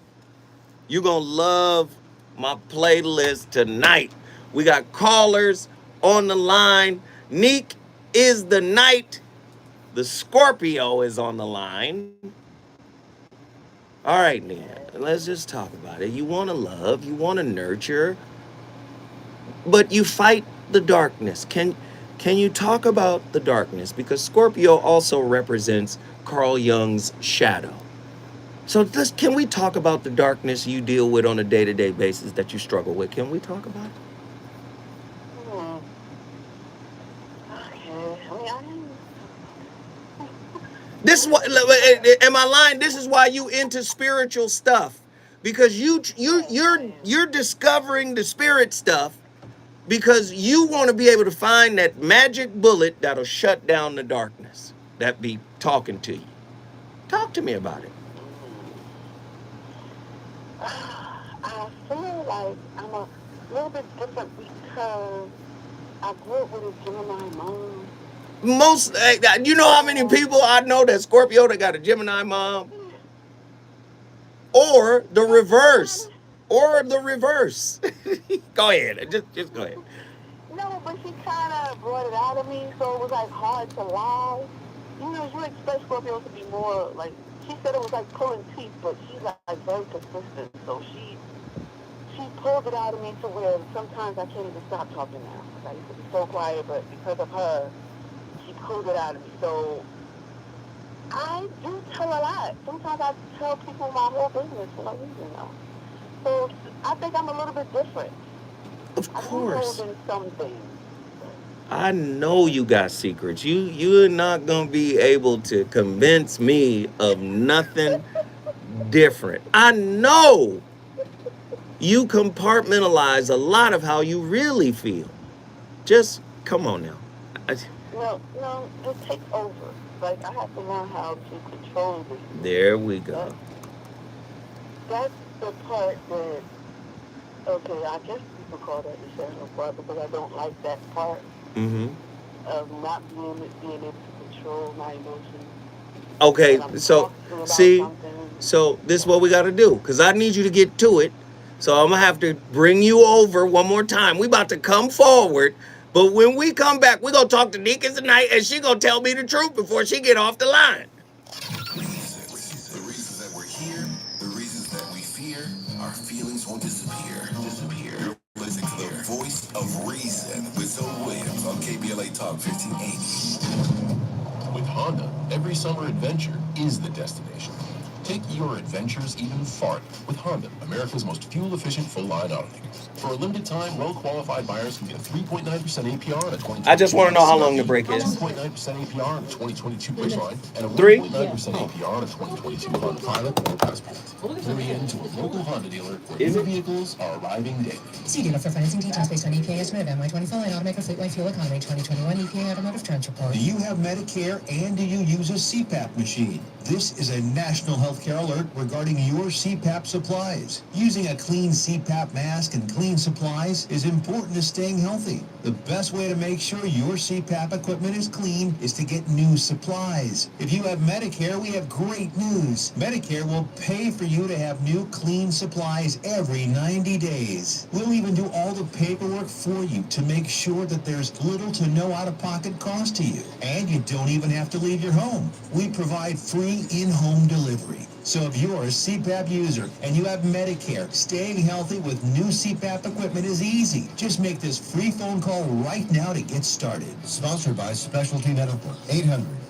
You're going to love my playlist tonight. We got callers on the line. Neek is the night. The Scorpio is on the line. All right, Nia, let's just talk about it. You want to love, you want to nurture, but you fight the darkness. Can you talk about the darkness? Because Scorpio also represents Carl Jung's shadow. So can we talk about the darkness you deal with on a day-to-day basis that you struggle with? Can we talk about it? This is what, am I lying? This is why you into spiritual stuff, because you're discovering the spirit stuff because you want to be able to find that magic bullet that'll shut down the darkness that be talking to you. Talk to me about it. I feel like I'm a little bit different because I grew up with a Gemini mom. Most, you know how many people I know that Scorpio that got a Gemini mom? Or the reverse. Or the reverse. Go ahead. Just go ahead. No, but she kind of brought it out of me, so it was like hard to lie. You know, you expect Scorpios to be more like, she said it was like pulling teeth, but she's like very persistent. So she pulled it out of me to where sometimes I can't even stop talking now. I used to be so quiet, but because of her, she pulled it out of me. So I do tell a lot. Sometimes I tell people my whole business for no reason now. So I think I'm a little bit different. Of course. I know some things. I know you got secrets. You're not gonna be able to convince me of nothing different. I know you compartmentalize a lot of how you really feel. Just come on now. No, it takes over. Like I have to learn how to control this. There we go. That's the part that, okay, I guess people call that the shadow part because I don't like that part of not being able to control my emotions. Okay, so see, so this is what we got to do, because I need you to get to it. So I'm going to have to bring you over one more time. We about to come forward, but when we come back, we're going to talk to Deacon tonight, and she going to tell me the truth before she get off the line. The reasons that we're here, the reasons that we fear, our feelings won't disappear. Listen to the voice of reason with Zoe Williams on KBLA Talk 1580. With Honda, every summer adventure is the destination. Take your adventures even farther with Honda, America's most fuel-efficient full-line automaker. For a limited time, well-qualified buyers can get a 3.9% APR on a 2022. I just want to know how long the break is. 2.9% APR on a 2022 Ridgeline, and a 1.9% APR on a 2022 Honda Pilot or Passport. Hurry into a local Honda dealer where new vehicles are arriving daily. See dealer for financing details based on EPA estimate of MY24 and automaker fleet-wide fuel economy 2021 EPA automotive trends report. Do you have Medicare and do you use a CPAP machine? This is a national healthcare alert regarding your CPAP supplies. Using a clean CPAP mask and clean supplies is important to staying healthy. The best way to make sure your CPAP equipment is clean is to get new supplies. If you have Medicare, we have great news. Medicare will pay for you to have new clean supplies every 90 days. We'll even do all the paperwork for you to make sure that there's little to no out-of-pocket cost to you. And you don't even have to leave your home. We provide free in-home delivery. So if you're a CPAP user and you have Medicare, staying healthy with new CPAP equipment is easy. Just make this free phone call right now to get started. Sponsored by Specialty Medical.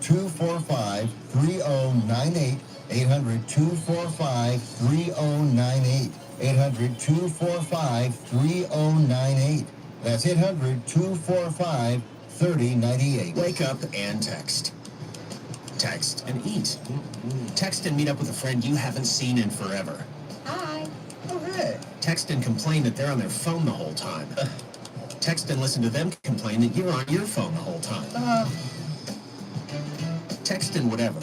800-245-3098. 800-245-3098. 800-245-3098. That's 800-245-3098. Wake up and text. Text and eat. Text and meet up with a friend you haven't seen in forever. Hi. Oh, hey. Text and complain that they're on their phone the whole time. Text and listen to them complain that you're on your phone the whole time. Text and whatever.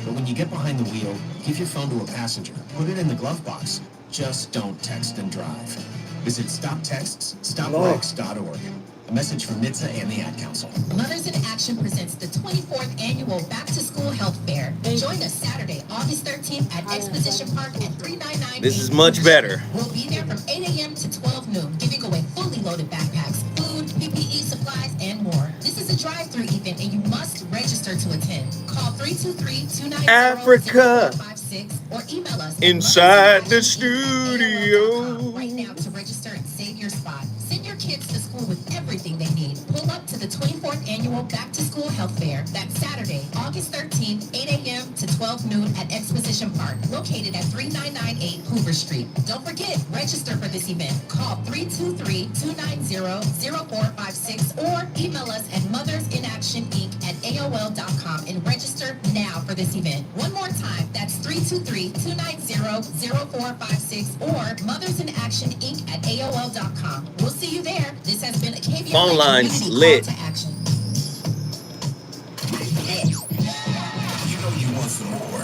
But when you get behind the wheel, give your phone to a passenger. Put it in the glove box. Just don't text and drive. Visit stoptextsstopwrecks.org. A message from NHTSA and the Ad Council. Mothers in Action presents the 24th annual Back to School Health Fair. Join us Saturday, August 13th at Exposition Park at 399. This is much better. We'll be there from 8 a.m. to 12 noon, giving away fully loaded backpacks, food, PPE supplies, and more. This is a drive-through event, and you must register to attend. Call 323-290-0456 Africa or email us inside the studio right now to register and save your spot. Send your kids to school with everything they need. Pull up to the 24th annual Back to School Health Fair. That's Saturday, August 13th, 8 a.m. to 12 noon at Exposition Park, located at 3998 Hoover Street. Don't forget, register for this event. Call 323-290-0456 or email us at mothersinactioninc@aol.com and register now for this event. One more time, that's 323-290-0456 or mothersinactioninc@aol.com. We'll see you there. This has been a KBLA phone lines community lit. call to action. You know you want some more.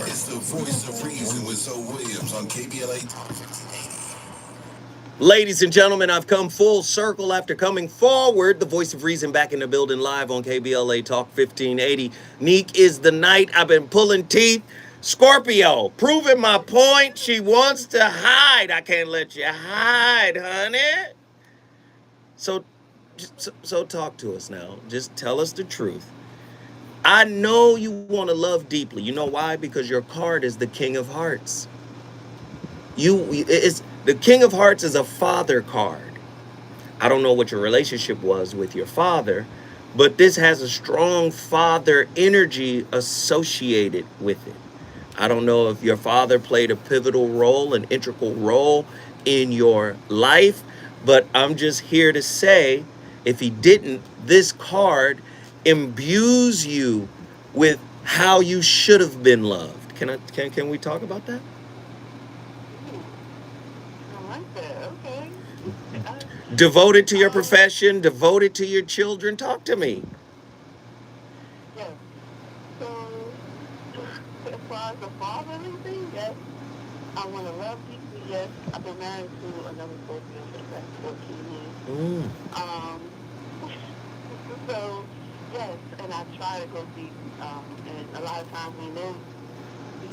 It's the Voice of Reason with Zoe Williams on KBLA Talk 1580. Ladies and gentlemen, I've come full circle after coming forward. The Voice of Reason back in the building live on KBLA Talk 1580. Neek is the night. I've been pulling teeth. Scorpio, proving my point. She wants to hide. I can't let you hide, honey. So talk to us now. Just tell us the truth. I know you want to love deeply. You know why? Because your card is the King of Hearts. The King of Hearts is a father card. I don't know what your relationship was with your father, but this has a strong father energy associated with it. I don't know if your father played a pivotal role, an integral role in your life, but I'm just here to say, if he didn't, this card imbues you with how you should have been loved. Can we talk about that? I like that. Okay. Devoted to your profession, devoted to your children. Talk to me. Yes. So, as far as the father and everything, yes. I want to love deeply, yes. I've been married to another Scorpio for the past 14 years. So, yes, and I try to go deep. And a lot of times we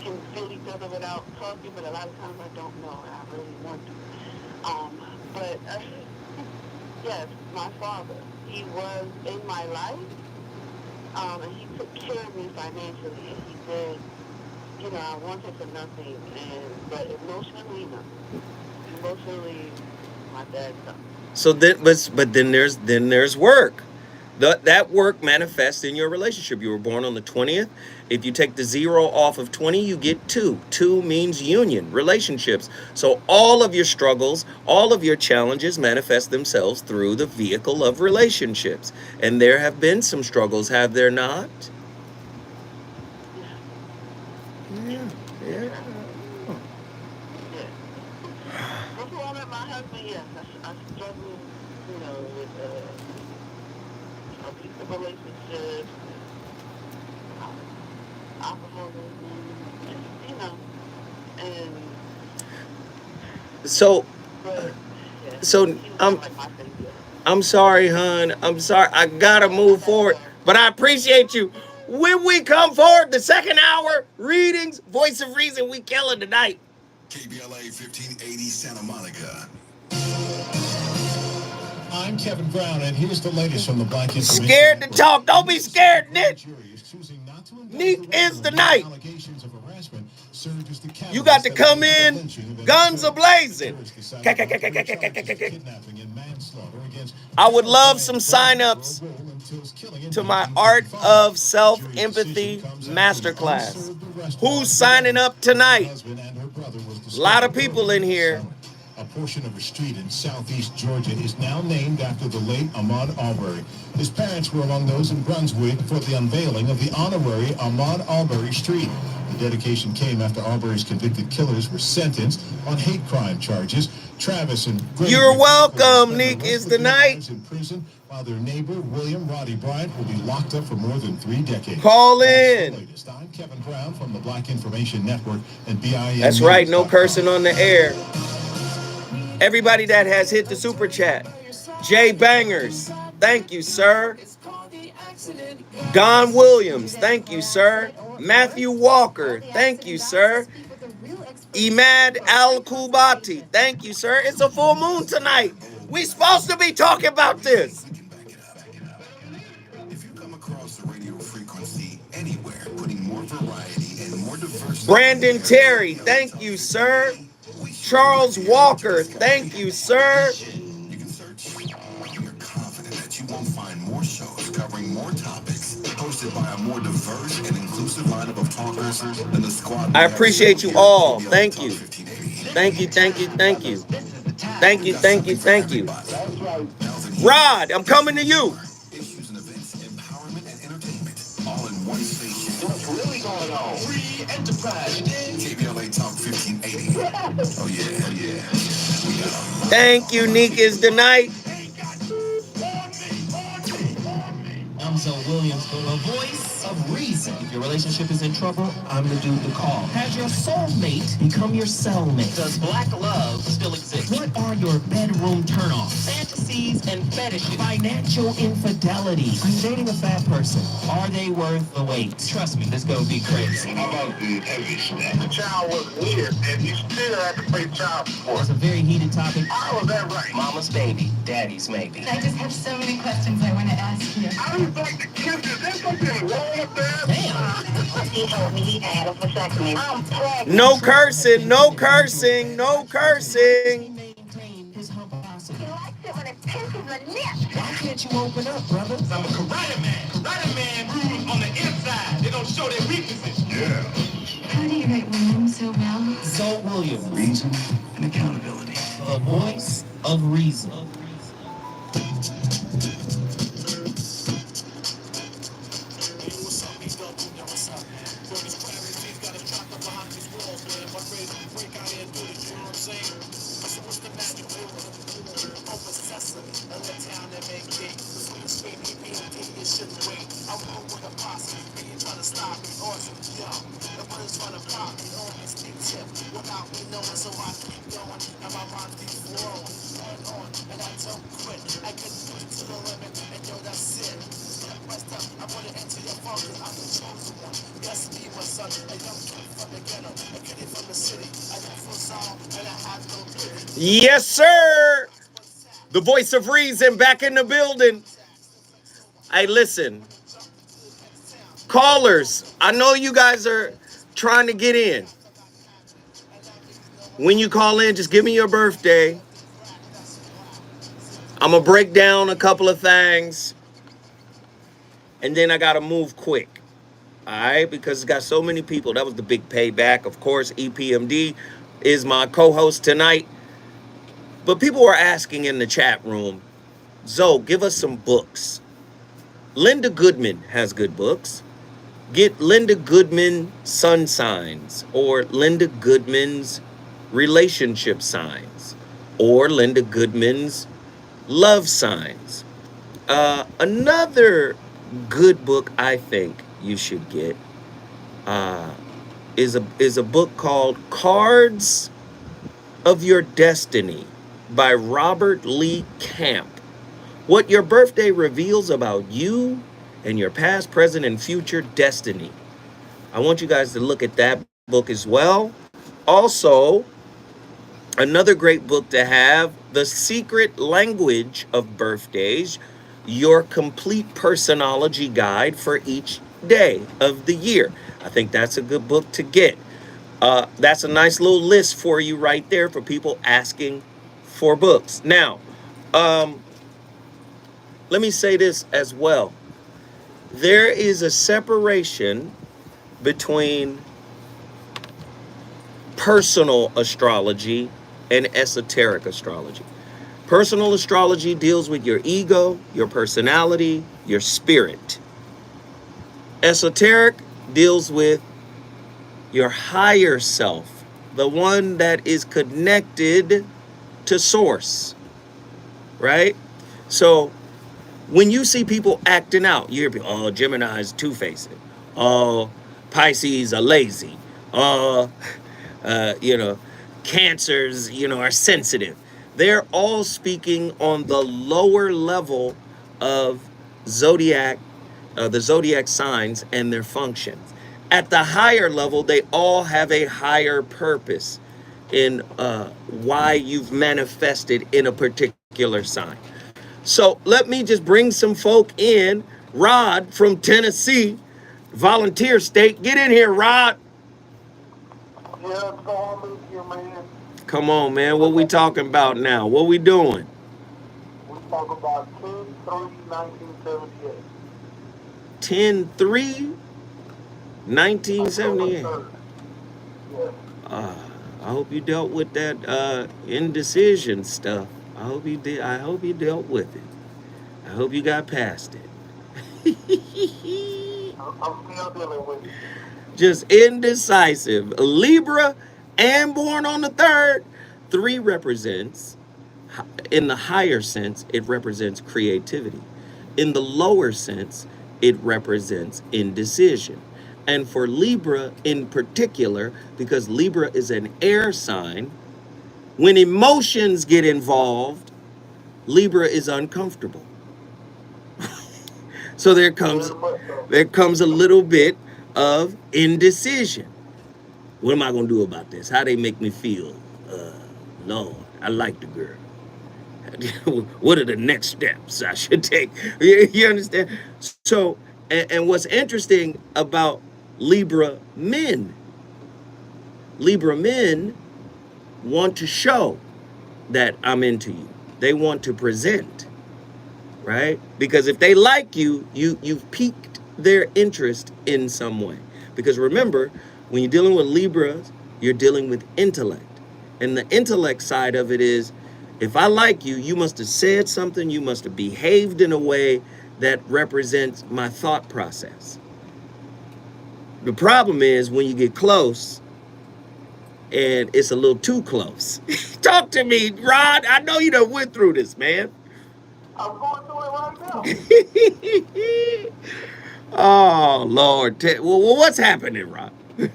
can feel each other without talking, but a lot of times I don't know, and I really want to. But yes, my father, he was in my life, and he took care of me financially, and he did, I wanted for nothing, but emotionally, no. Emotionally, my dad, no. So then there's work. That work manifests in your relationship. You were born on the 20th. If you take the 0 off of 20, you get 2. 2 means union, relationships. So all of your struggles, all of your challenges manifest themselves through the vehicle of relationships. And there have been some struggles, have there not? Yeah. Before I met my husband, yes, I struggled, with abusive relationships, alcoholism, and I'm sorry, hon. I'm sorry. I gotta move forward, but I appreciate you. When we come forward, the second hour readings, Voice of Reason, we killing tonight. KBLA 1580 Santa Monica. I'm Kevin Brown, and here's the latest from the Black Information. Scared to talk. Don't be scared, Nick. Nick is the night. You got to come in, guns a-blazing. I would love some sign-ups to my Art of Self-Empathy Masterclass. Who's signing up tonight? A lot of people in here. A portion of a street in southeast Georgia is now named after the late Ahmaud Arbery. His parents were among those in Brunswick for the unveiling of the honorary Ahmaud Arbery Street. The dedication came after Arbery's convicted killers were sentenced on hate crime charges. Travis and Greg You're welcome, Nick is the night. In prison, while their neighbor, William Roddy Bryant, will be locked up for more than 3 decades. Call in. I'm Kevin Brown from the Black Information Network and BIN. That's right, no cursing on the air. Everybody that has hit the super chat, Jay Bangers, thank you, sir. Don Williams, thank you, sir. Matthew Walker, thank you, sir. Imad Al-Kubati, thank you, sir. It's a full moon tonight. We supposed to be talking about this. If you come across a radio frequency anywhere, putting more variety and more diversity. Brandon Terry, thank you, sir. Charles Walker, thank you, sir. You can search. We are confident that you won't find more shows covering more topics, hosted by a more diverse and inclusive lineup of talkers than the squad. I appreciate you all. Thank you. Thank you, thank you, thank you. Thank you, thank you, thank you. Rod, I'm coming to you. Issues and events, empowerment and entertainment, all in one station. What's really going on? Free enterprise. KBLA Talk 1580. Oh yeah, yeah. We got Thank you, Nick is the night. I'm Zoe Williams, the voice of reason. If your relationship is in trouble, I'm the dude to call. Has your soulmate become your cellmate? Does black love still exist? What are your bedroom turnoffs? Fantasies and fetishes. Financial infidelity. Are you dating a fat person? Are they worth the wait? Trust me, this gonna be crazy. How about the heavy snack? The child was weird, and you still have to pay child support. It's a very heated topic. How is that right? Mama's baby, daddy's maybe. I just have so many questions I want to ask you. I was like the kids. Is there something wrong with that? Damn. He told me he had a vasectomy. I'm pregnant. No cursing, no cursing, no cursing. His hump velocity. He likes it when it pinches the nip. Why can't you open up, brother? I'm a karate man. Karate man moves on the inside. They don't show their weaknesses. Yeah. How do you write women so well? Zoe Williams, reason and accountability. the voice of reason. Yes, sir. The voice of reason back in the building. Hey, listen. Callers, I know you guys are trying to get in. When you call in, just give me your birthday. I'm going to break down a couple of things. And then I got to move quick. All right? Because it's got so many people. That was the big payback. Of course, EPMD is my co-host tonight. But people were asking in the chat room, Zoe, give us some books. Linda Goodman has good books. Get Linda Goodman Sun Signs, or Linda Goodman's Relationship Signs, or Linda Goodman's Love Signs. Another good book I think you should get is a book called Cards of Your Destiny by Robert Lee Camp. What your birthday reveals about you and your past, present, and future destiny. I want you guys to look at that book as well. Also, another great book to have, The Secret Language of Birthdays, Your Complete Personology Guide for Each Day of the Year. I think that's a good book to get. That's a nice little list for you right there for people asking for books. Now, let me say this as well. There is a separation between personal astrology and esoteric astrology. Personal astrology deals with your ego, your personality, your spirit. Esoteric deals with your higher self, the one that is connected to source, right? So when you see people acting out, you're, oh, Gemini is two-faced. Oh, Pisces are lazy. Oh, Cancers, are sensitive. They're all speaking on the lower level of zodiac, the zodiac signs and their functions. At the higher level, they all have a higher purpose in why you've manifested in a particular sign. So let me just bring some folk in. Rod from Tennessee, volunteer state. Get in here, Rod. Yeah, it's going with you, man. Come on, man. What we talking about now? What we doing? We talk about 10/3/1978. 10/3, 1978. Yeah. I hope you dealt with that indecision stuff. I hope you did. I hope you dealt with it. I hope you got past it. I'm still dealing with it. Just indecisive. Libra and born on the 3rd. 3 represents, in the higher sense, it represents creativity. In the lower sense, it represents indecision. And for Libra in particular, because Libra is an air sign, when emotions get involved, Libra is uncomfortable. So there comes a little bit of indecision. What am I going to do about this? How they make me feel? Lord, I like the girl. What are the next steps I should take? You understand? So, and what's interesting about Libra men want to show that I'm into you. They want to present, right? Because if they like you, you've piqued their interest in some way. Because remember, when you're dealing with Libras, you're dealing with intellect. And the intellect side of it is, if I like you, you must have said something, you must have behaved in a way that represents my thought process. The problem is when you get close and it's a little too close. Talk to me, Rod. I know you done went through this, man. I'm going through it right now. Oh, Lord. Well, what's happening, Rod? That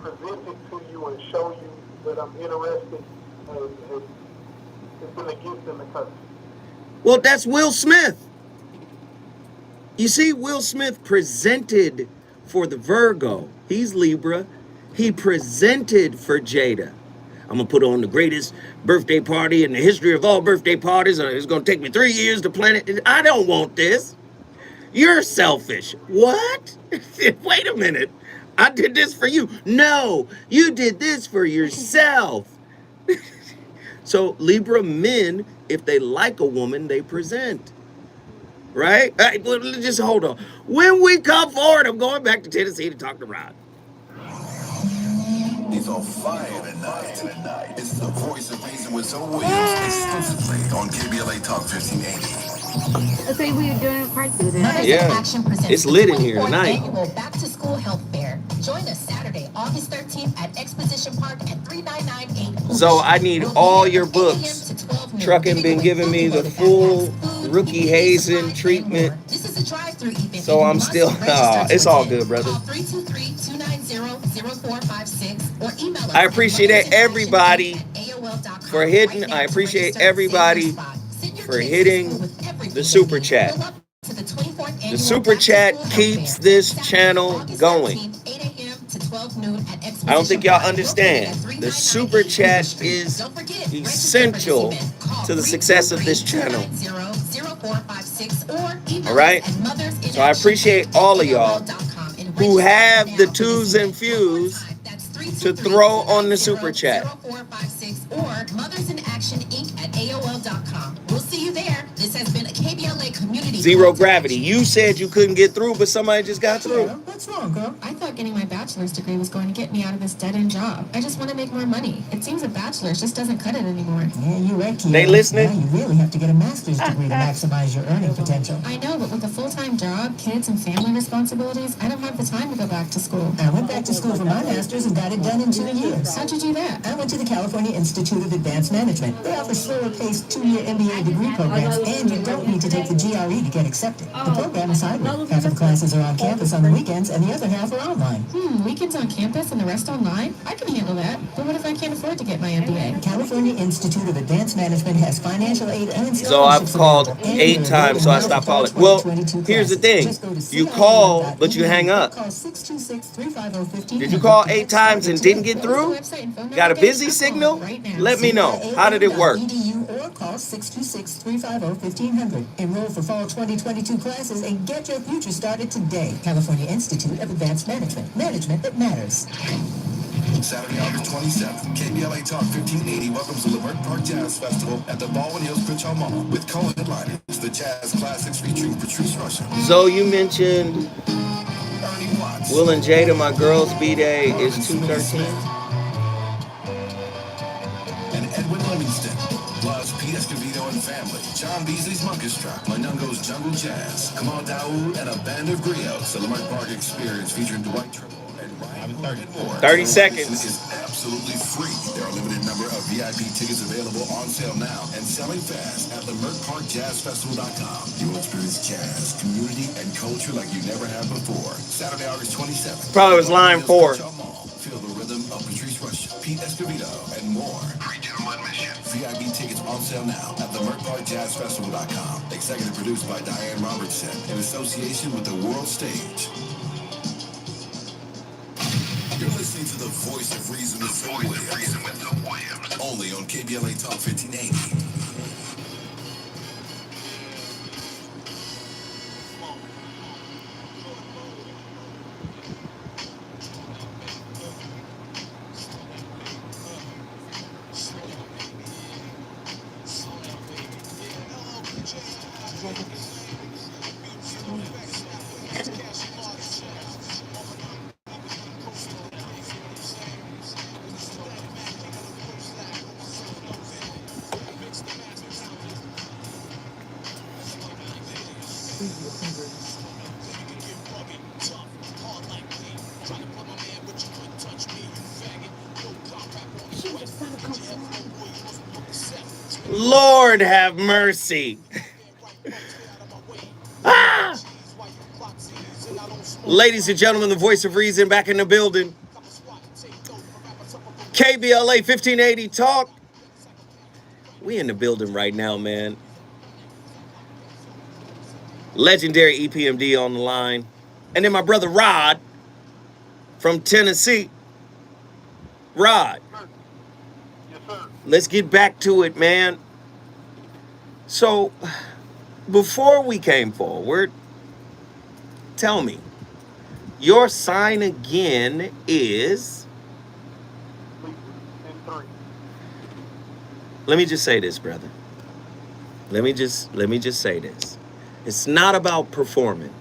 present it to you and show you that I'm interested, it's been a gift in the country. Well, that's Will Smith. You see, Will Smith presented for the Virgo. He's Libra. He presented for Jada. I'm going to put on the greatest birthday party in the history of all birthday parties. It's going to take me 3 years to plan it. I don't want this. You're selfish. What? Wait a minute. I did this for you. No, you did this for yourself. So Libra men, if they like a woman, they present. Right? All right, well, just hold on. When we come forward, I'm going back to Tennessee to talk to Rod. He's on fire tonight. It's the voice of reason with Zoe Williams exclusively on KBLA Talk 1580. Let's say we are doing a part 2 then. Mothers in Action presents It's lit in the here 24th tonight. Annual Back to School Health Fair. Join us Saturday, August 13th at Exposition Park at 3998. So I need all your books. Trucking been giving me the full rookie hazing treatment. This is a drive-through event. So I'm still, it's all good, brother. Call 323-290-0456 or email us. I appreciate everybody for hitting. I appreciate everybody for hitting the super chat. The super chat keeps this channel going. I don't think y'all understand. The super chat is essential to the success of this channel. All right? So I appreciate all of y'all who have the twos and fews to throw on the super chat. We'll see you there. This has been a KBLA community. Zero gravity. You said you couldn't get through, but somebody just got through. What's wrong, girl? I thought getting my bachelor's degree was going to get me out of this dead-end job. I just want to make more money. It seems a bachelor's just doesn't cut it anymore. Yeah, you're right, Kia. They listening? Now you really have to get a master's degree to maximize your earning potential. I know, but with a full-time job, kids, and family responsibilities, I don't have the time to go back to school. I went back to school for my master's and got it done in 2 years. How'd you do that? I went to the California Institute of Advanced Management. They offer slower-paced 2-year MBA degree programs, and you don't need to take the GRE to get accepted. The program is hybrid. Half of the classes are on campus on the weekends, weekends, and the other half are online. Weekends on campus and the rest online? I can handle that. But what if I can't afford to get my MBA? California Institute of Advanced Management has financial aid and So I've scholarships called available. And 8 they're times, so I stopped calling. Well, here's the thing. You call, but you hang up. Call 626-350-1500. Did you call 8 times and didn't get through? Got a busy signal? Let me know. How did it work? Or call 626-350-1500. Enroll for fall 2022 classes and get your future started today. California Institute of Advanced Management. Management that matters. Saturday, August 27th, KBLA Talk 1580 welcomes the Lamert Park Jazz Festival at the Baldwin Hills Crenshaw Mall with co-headliners, the Jazz Classics featuring Patrice Rushen. So you mentioned Will and Jada, my girl's B-Day is 2/13. And Edwin Livingston, plus Pete Escovedo and family, John Beasley's Orchestra, Manungo's Jungle Jazz, Kamal Daoud, and a band of griots. The Lamert Park Experience featuring Dwight Trimble and Ryan Morgan more. 30 seconds. Is absolutely free. There are a limited number of VIP tickets available on sale now and selling fast at LamertParkJazzFestival.com. You will experience jazz, community, and culture like you never have before. Saturday, August 27th. Probably was line 4. Feel the rhythm of Patrice Rushen, Pete Escovedo, and more. Free general admission. VIP tickets on sale now at LamertParkJazzFestival.com. Executive produced by Diane Robertson in association with the World Stage. You're listening to the Voice of Reason with Phil Williams. Only on KBLA Talk 1580. Lord have mercy. Ah! Ladies and gentlemen, the Voice of Reason back in the building. KBLA 1580 Talk. We in the building right now, man. Legendary EPMD on the line. And then my brother Rod from Tennessee. Rod. Yes, sir. Let's get back to it, man. So, before we came forward, tell me, your sign again is... Let me just say this, brother. Let me just say this. It's not about performing,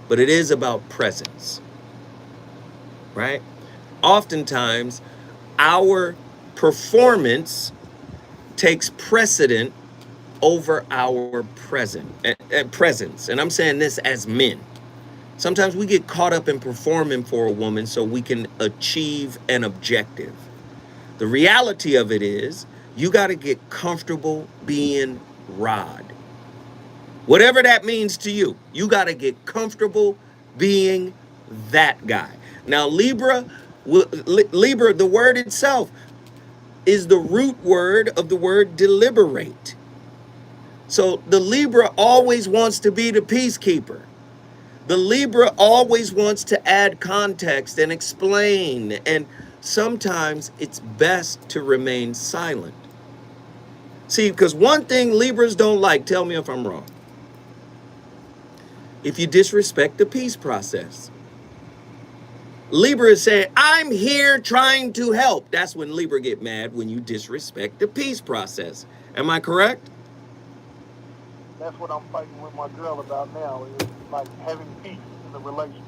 but it is about presence. Right? Oftentimes, our performance takes precedent over our presence. And I'm saying this as men. Sometimes we get caught up in performing for a woman so we can achieve an objective. The reality of it is, you got to get comfortable being Rod. Whatever that means to you, you got to get comfortable being that guy. Now, Libra, the word itself is the root word of the word deliberate. So the Libra always wants to be the peacekeeper. The Libra always wants to add context and explain, and sometimes it's best to remain silent. See, because one thing Libras don't like, tell me if I'm wrong, if you disrespect the peace process. Libra is saying, I'm here trying to help. That's when Libra get mad, when you disrespect the peace process. Am I correct? That's what I'm fighting with my girl about now, is like having peace in the relationship.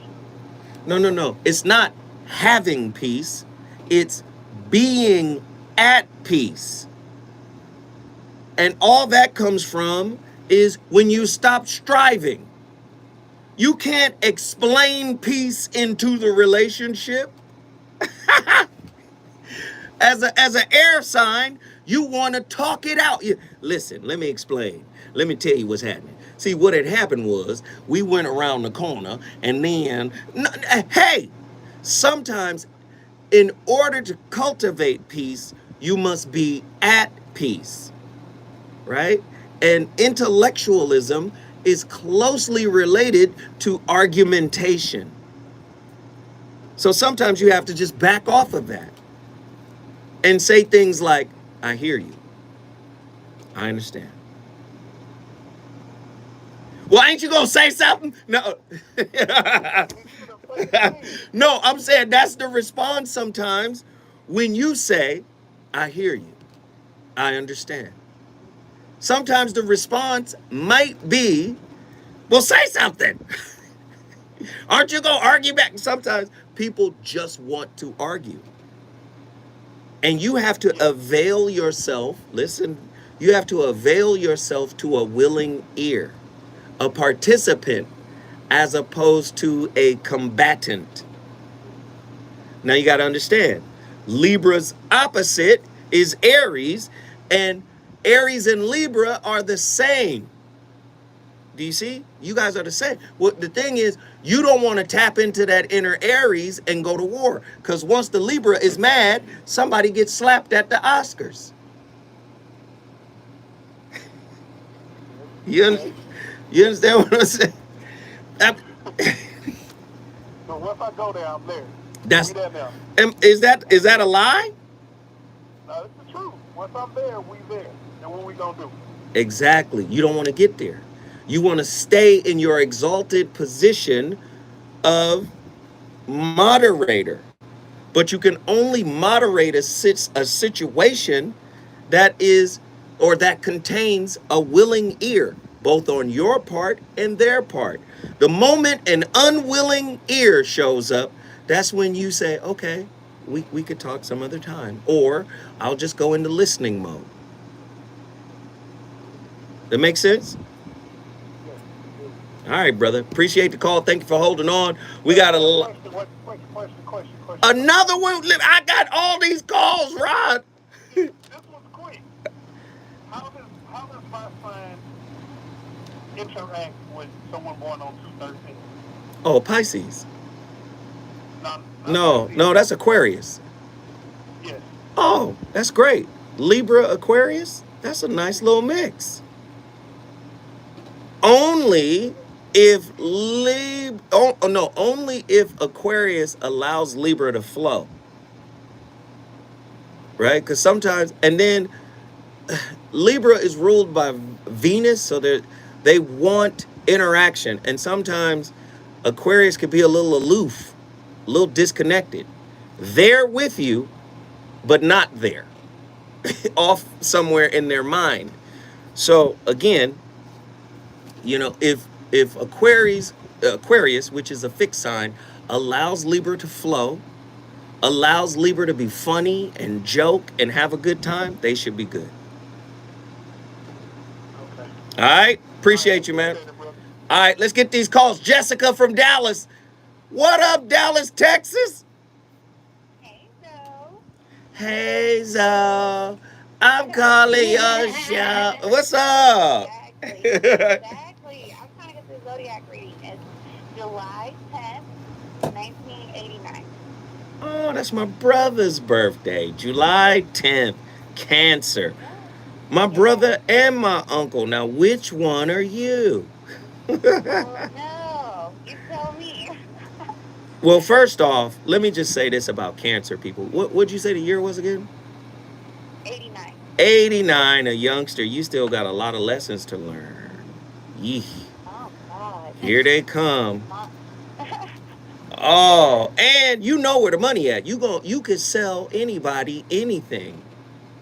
No. It's not having peace. It's being at peace. And all that comes from is when you stop striving. You can't explain peace into the relationship. As an air sign, You want to talk it out. Listen, let me explain. Let me tell you what's happening. See, what had happened was we went around the corner and then, hey, sometimes in order to cultivate peace, you must be at peace, right? And intellectualism is closely related to argumentation. So sometimes you have to just back off of that and say things like, I hear you. I understand. Well, ain't you gonna say something? No. No, I'm saying that's the response sometimes when you say, I hear you. I understand. Sometimes the response might be, well, say something. Aren't you gonna argue back? Sometimes people just want to argue. And you have to avail yourself, listen, you have to avail yourself to a willing ear, a participant, as opposed to a combatant. Now you got to understand, Libra's opposite is Aries, and Aries and Libra are the same. Do you see? You guys are the same. Well, the thing is, you don't want to tap into that inner Aries and go to war. Because once the Libra is mad, somebody gets slapped at the Oscars. You understand what I'm saying? So once I go there, I'm there. That's, we there now. is that a lie? No, it's the truth. Once I'm there, we there. And what we gonna do? Exactly. You don't want to get there. You want to stay in your exalted position of moderator. But you can only moderate a situation that is, or that contains a willing ear, both on your part and their part. The moment an unwilling ear shows up, that's when you say, okay, we could talk some other time, or I'll just go into listening mode. That makes sense? All right, brother. Appreciate the call. Thank you for holding on. We got Question. Another one. I got all these calls, Rod. This one's quick. How does my sign interact with someone born on 2/13? Oh, Pisces. No, that's Aquarius. Yes. Oh, that's great. Libra, Aquarius. That's a nice little mix. Only if only if Aquarius allows Libra to flow. Right? Because sometimes, and then Libra is ruled by Venus, so they want interaction. And sometimes Aquarius could be a little aloof, a little disconnected. They're with you, but not there. Off somewhere in their mind. So again, if Aquarius, which is a fixed sign, allows Libra to flow, allows Libra to be funny and joke and have a good time, they should be good. Okay. All right. Appreciate you, man. All right, let's get these calls. Jessica from Dallas. What up, Dallas, Texas? Hey, Zoe. I'm calling your show. What's up? Exactly. I'm trying to get the zodiac reading. It's July 10th, 1989. Oh, that's my brother's birthday. July 10th. Cancer. My brother and my uncle. Now, which one are you? Oh, no. You tell me. Well, first off, let me just say this about Cancer people. What'd you say the year was again? 89. 89, a youngster. You still got a lot of lessons to learn. Yeesh. Oh, God. Here they come. Oh, and you know where the money at. You could sell anybody anything.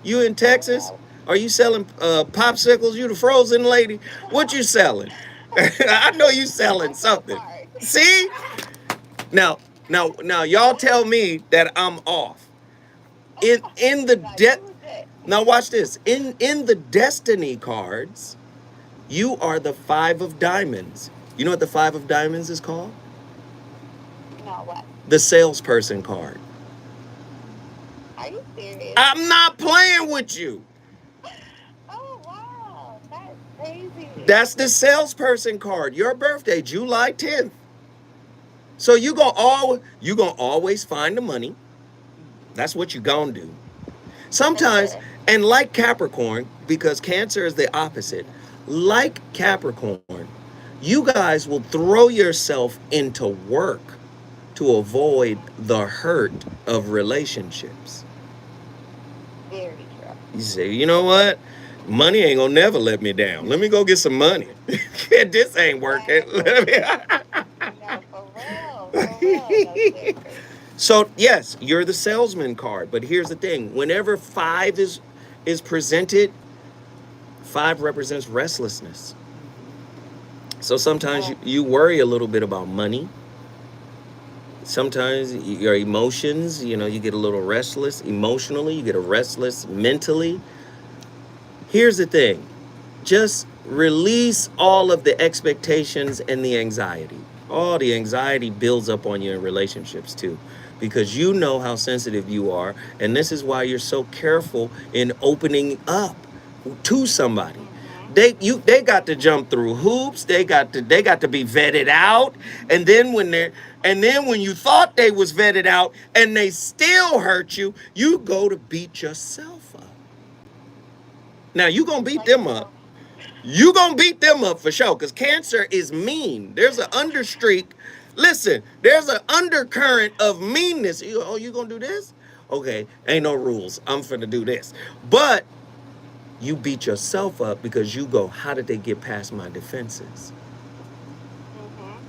You in Texas? Are you selling popsicles? You the frozen lady? What you selling? I know you selling something. See? Now, y'all tell me that I'm off. In the now watch this. In the destiny cards, you are the 5 of diamonds. You know what the 5 of diamonds is called? No, what? The salesperson card. Are you serious? I'm not playing with you. crazy. That's the salesperson card. Your birthday, July 10th. So you gonna always find the money. That's what you gonna do. Sometimes, and like Capricorn, because Cancer is the opposite, like Capricorn, you guys will throw yourself into work to avoid the hurt of relationships. Very true. You say, you know what? Money ain't gonna never let me down. Let me go get some money. This ain't working. No, for real. That's very crazy. So yes, you're the salesman card, but here's the thing: whenever 5 is presented, 5 represents restlessness. So sometimes you worry a little bit about money. Sometimes your emotions, you get a little restless emotionally, you get a restless mentally. Here's the thing: just release all of the expectations and the anxiety. All the anxiety builds up on you in relationships too, because you know how sensitive you are, and this is why you're so careful in opening up to somebody. They got to jump through hoops. They got to be vetted out, and then when you thought they was vetted out and they still hurt you, you go to beat yourself up. Now you gonna beat them up. You gonna beat them up for sure, because Cancer is mean. There's an understreak. Listen, there's an undercurrent of meanness. You gonna do this? Okay, ain't no rules. I'm finna do this. But you beat yourself up because you go, how did they get past my defenses?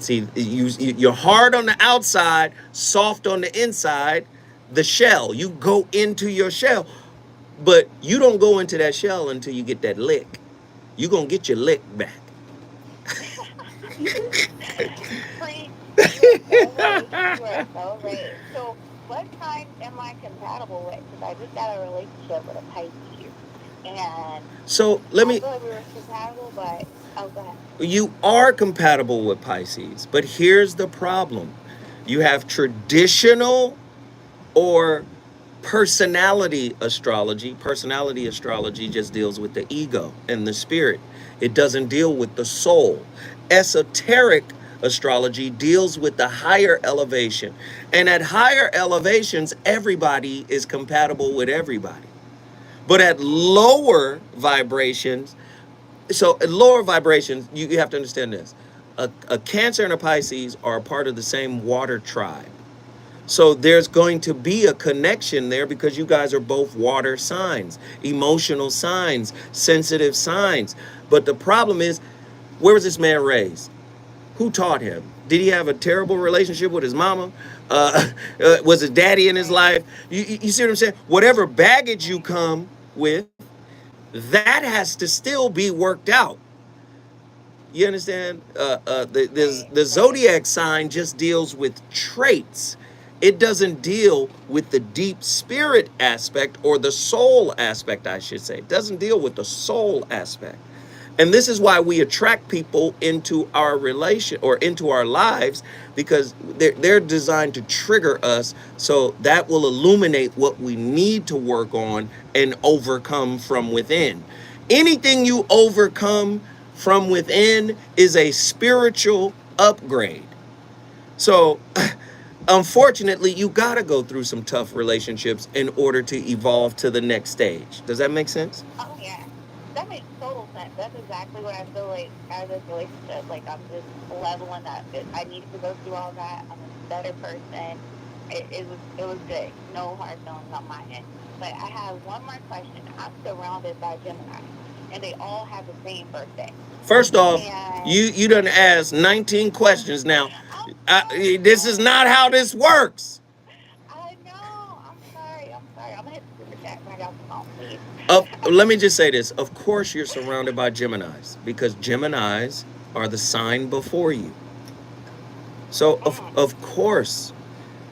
See, you're hard on the outside, soft on the inside, the shell. You go into your shell, but you don't go into that shell until you get that lick. You're going to get your lick back. You are so right. So what sign am I compatible with? Because I just got a relationship with a Pisces. And so let me. I feel like we were compatible, but go ahead. You are compatible with Pisces, but here's the problem: you have traditional or personality astrology. Personality astrology just deals with the ego and the spirit. It doesn't deal with the soul. Esoteric astrology deals with the higher elevation, and at higher elevations, everybody is compatible with everybody. But at lower vibrations, so at lower vibrations, you have to understand this. A Cancer and a Pisces are a part of the same water tribe. So there's going to be a connection there because you guys are both water signs, emotional signs, sensitive signs. But the problem is, where was this man raised? Who taught him? Did he have a terrible relationship with his mama? Was his daddy in his life? You see what I'm saying? Whatever baggage you come with, that has to still be worked out. You understand? The zodiac sign just deals with traits. It doesn't deal with the deep spirit aspect, or the soul aspect, I should say. It doesn't deal with the soul aspect. And this is why we attract people into our relation or into our lives, because they're designed to trigger us, so that will illuminate what we need to work on and overcome from within. Anything you overcome from within is a spiritual upgrade. So unfortunately, you got to go through some tough relationships in order to evolve to the next stage. Does that make sense? Oh, yeah. That makes total sense. That's exactly what I feel like out of this relationship. Like, I'm just leveling up. I needed to go through all that. I'm a better person. It was good. No hard feelings on my end. But I have one more question. I'm surrounded by Gemini, and they all have the same birthday. First off, you done asked 19 questions now. This is not how this works. I know. I'm sorry. I'm going to hit the super chat when I got the phone, please. Let me just say this. Of course you're surrounded by Geminis, because Geminis are the sign before you. So of course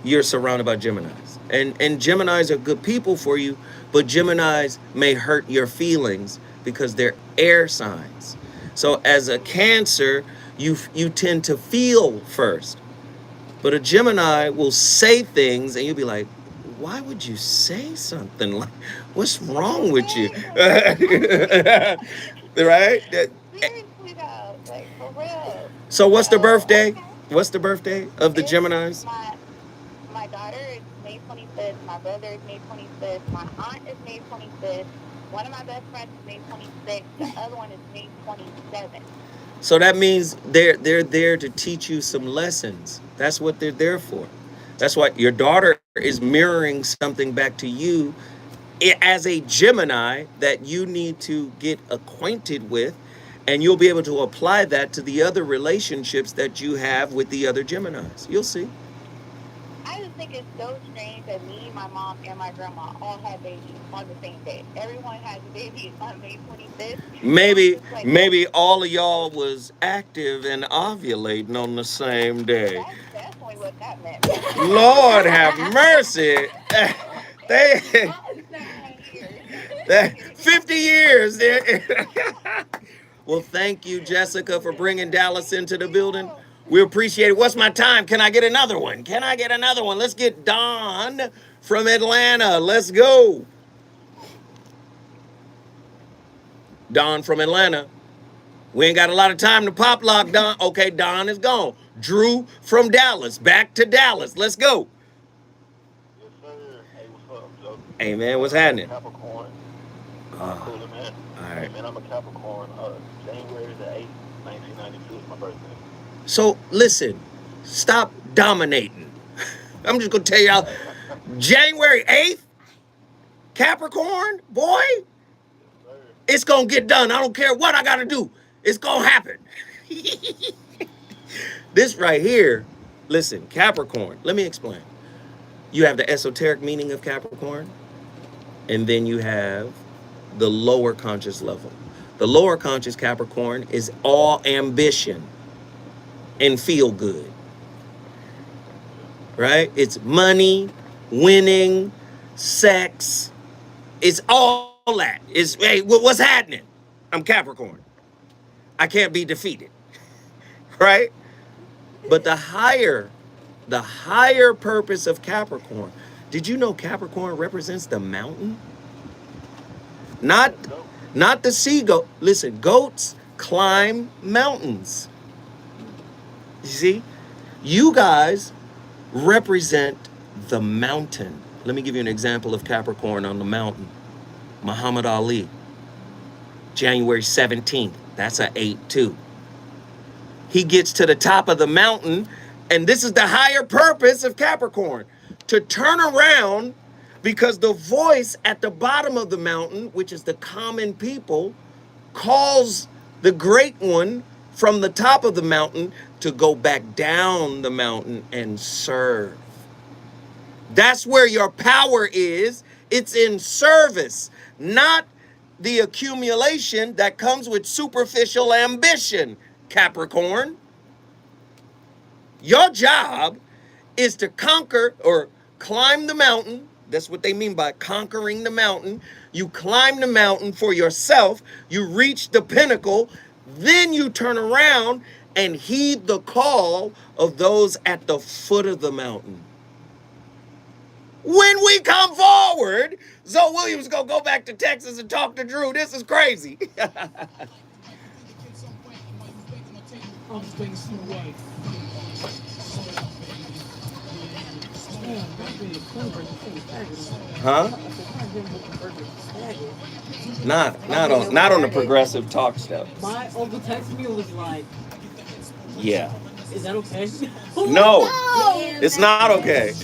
you're surrounded by Geminis. And Geminis are good people for you, but Geminis may hurt your feelings because they're air signs. So as a Cancer, you tend to feel first. But a Gemini will say things and you'll be like, why would you say something like, what's wrong with you? Right? Seriously though, like for real. So what's the birthday? Okay. What's the birthday of the Geminis? My daughter is May 25th. My brother is May 25th. My aunt is May 25th. One of my best friends is May 26th. The other one is May 27th. So that means they're there to teach you some lessons. That's what they're there for. That's why your daughter is mirroring something back to you as a Gemini that you need to get acquainted with, and you'll be able to apply that to the other relationships that you have with the other Geminis. You'll see. I just think it's so strange that me, my mom, and my grandma all had babies on the same day. Everyone has a baby on May 25th. Maybe all of y'all was active and ovulating on the same day. That's definitely what that meant. Lord have mercy. They 50 years. Well, thank you, Jessica, for bringing Dallas into the building. We appreciate it. What's my time? Can I get another one? Let's get Don from Atlanta. Let's go. Don from Atlanta. We ain't got a lot of time to pop lock, Don. Okay, Don is gone. Drew from Dallas. Back to Dallas. Let's go. Yes, sir. Hey, what's up, Joe? Hey, man, what's happening? Capricorn. Cool, man. All right. Hey, man, I'm a Capricorn. January the 8th, 1992 is my birthday. So, listen, stop dominating. I'm just going to tell y'all, January 8th, Capricorn, boy, it's going to get done. I don't care what I got to do. It's going to happen. This right here, listen, Capricorn, let me explain. You have the esoteric meaning of Capricorn, and then you have the lower conscious level. The lower conscious Capricorn is all ambition and feel good, right? It's money, winning, sex. It's all that. It's, hey, what's happening? I'm Capricorn. I can't be defeated, right? But the higher purpose of Capricorn, did you know Capricorn represents the mountain? Not the sea goat. Listen, goats climb mountains. You see, you guys represent the mountain. Let me give you an example of Capricorn on the mountain. Muhammad Ali, January 17th. That's an 8-2. He gets to the top of the mountain, and this is the higher purpose of Capricorn, to turn around, because the voice at the bottom of the mountain, which is the common people, calls the great one from the top of the mountain to go back down the mountain and serve. That's where your power is. It's in service, not the accumulation that comes with superficial ambition, Capricorn. Your job is to conquer or climb the mountain. That's what they mean by conquering the mountain. You climb the mountain for yourself. You reach the pinnacle. Then you turn around and heed the call of those at the foot of the mountain. When we come forward, Zoe Williams is going to go back to Texas and talk to Drew. This is crazy. Huh? Not on the progressive talk stuff. My uncle texted me and was like, yeah. Is that okay? No, it's not okay.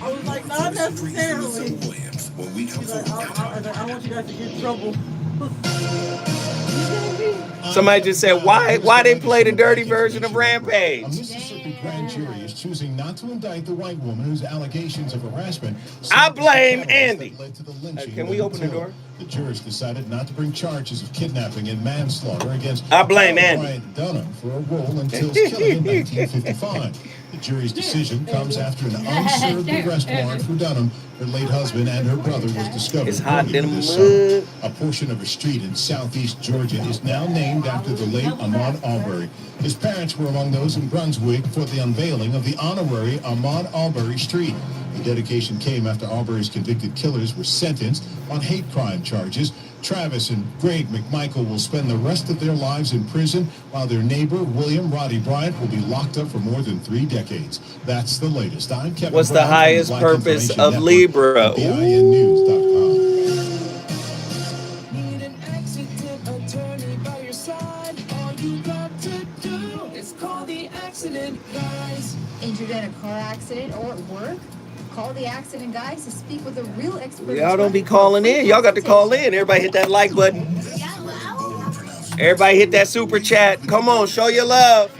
I was like, not necessarily. He's like, I want you guys to get in trouble. Somebody just said, why they play the dirty version of A Rampage? Mississippi grand jury is choosing not to indict the white woman whose allegations of harassment. I blame Andy. Led to the lynching Can we open the door? The jurors decided not to bring charges of kidnapping and manslaughter against I blame Andy. Bryant Dunham for a role in Till's killing in 1955. The jury's decision comes after an unserved arrest warrant for Dunham. Her late husband and her brother was discovered. It's hot in the this mud. summer. A portion of a street in southeast Georgia is now named after the late Ahmaud Arbery. His parents were among those in Brunswick for the unveiling of the honorary Ahmaud Arbery Street. The dedication came after Arbery's convicted killers were sentenced on hate crime charges. Travis and Greg McMichael will spend the rest of their lives in prison, while their neighbor, William Roddy Bryant, will be locked up for more than 3 decades. That's the latest. I'm Kevin What's the Brown from highest Black purpose Information of Network Libra? at BINnews.com. Need an accident attorney by your side. All you got to do is call the accident guys. Injured in a car accident or at work? Call the accident guys to speak with a real expert. Y'all don't be calling in. Y'all got to call in. Everybody hit that like button. Everybody hit that super chat. Come on, show your love.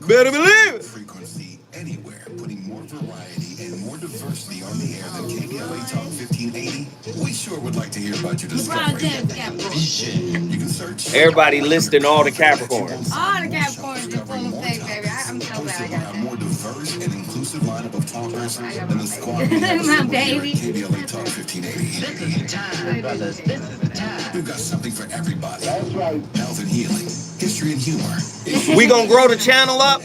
Better believe it. Frequency anywhere, putting more variety and more diversity on the air than KBLA Talk 1580. We sure would like to hear about your discovery. You can search. Everybody listing all the Capricorns. All the Capricorns are full of fake, baby. I'm so glad I got A more diverse and inclusive lineup of talkers than the squad. My baby. KBLA Talk 1580. This is the time, brothers. This is the time. We've got something for everybody. That's right. Health and healing, history and humor. We gonna grow the channel up?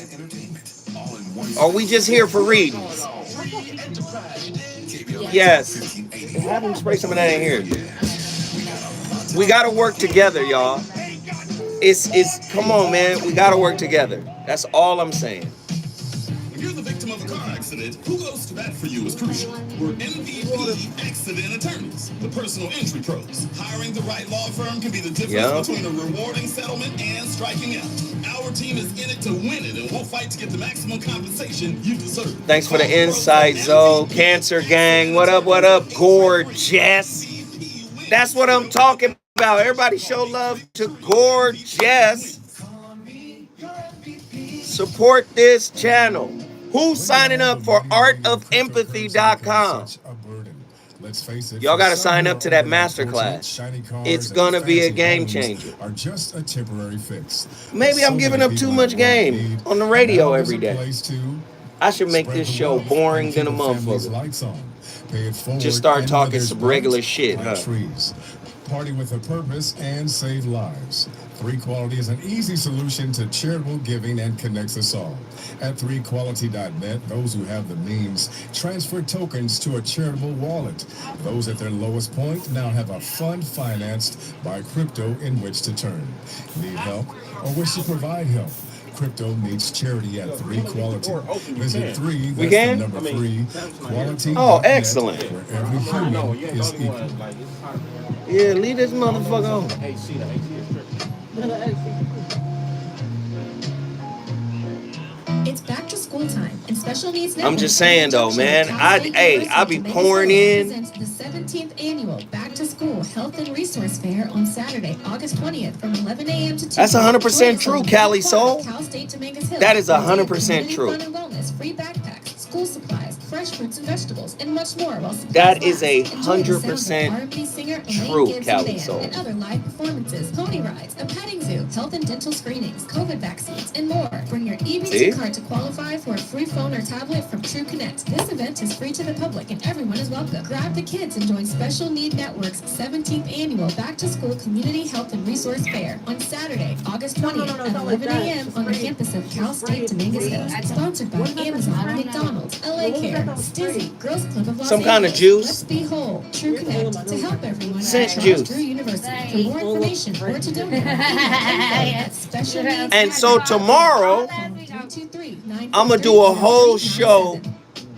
Or we just here for readings? Yes. Have them spray some of that in here. We gotta work together, y'all. It's come on, man. We gotta work together. That's all I'm saying. When you're the victim of a car accident, who goes to bat for you is crucial. We're MVP accident attorneys, the personal injury pros. Hiring the right law firm can be the difference between a rewarding settlement and striking out. Our team is in it to win it, and we'll fight to get the maximum compensation you deserve. Thanks for the insight, Zoe. Cancer Gang. What up, what up? Gorgeous. That's what I'm talking about. Everybody show love to Gorgeous. Support this channel. Who's signing up for artofempathy.com? Y'all got to sign up to that masterclass. It's going to be a game changer. Are just a temporary fix. Maybe I'm giving up too much game on the radio every day. I should make this show boring than a motherfucker. Just start talking some regular shit, huh? Party with a purpose and save lives. 3Quality is an easy solution to charitable giving and connects us all. At 3Quality.net, those who have the means transfer tokens to a charitable wallet. Those at their lowest point now have a fund financed by crypto in which to turn. Need help or wish to provide help? Crypto meets charity at 3Quality. Visit 3, that's the number 3, quality. Oh, excellent. Where every human is equal. Yeah, leave this motherfucker on. It's back to school time, and Special Needs I'm just saying though, man. I be pouring in. Presents the 17th annual Back to School Health and Resource Fair on Saturday, August 20th, from 11 a.m. to 2. That's 100% true, Cali Soul. Cal State to Mangus Hill. That is 100% true. Fun and wellness, free backpacks, school supplies, fresh fruits and vegetables, and much more. That is 100% true, Cali Soul. And other live performances, pony rides, a petting zoo, health and dental screenings, COVID vaccines, and more. Bring your EBT card to qualify for a free phone or tablet from True Connect. This event is free to the public and everyone is welcome. Grab the kids and join Special Need Network's 17th annual Back to School Community Health and Resource Fair on Saturday, August 20th at 11 a.m. on the campus of Cal State Dominguez Hills. Sponsored by Amazon, McDonald's, LA Care, Stizzy, Girls Club of Los Some kind of Angeles, juice. Let's Be Whole, True Connect, to help everyone Scent at juice. Drew University. For more information or to donate, at Special Needs And so tomorrow, I'm going to do a whole show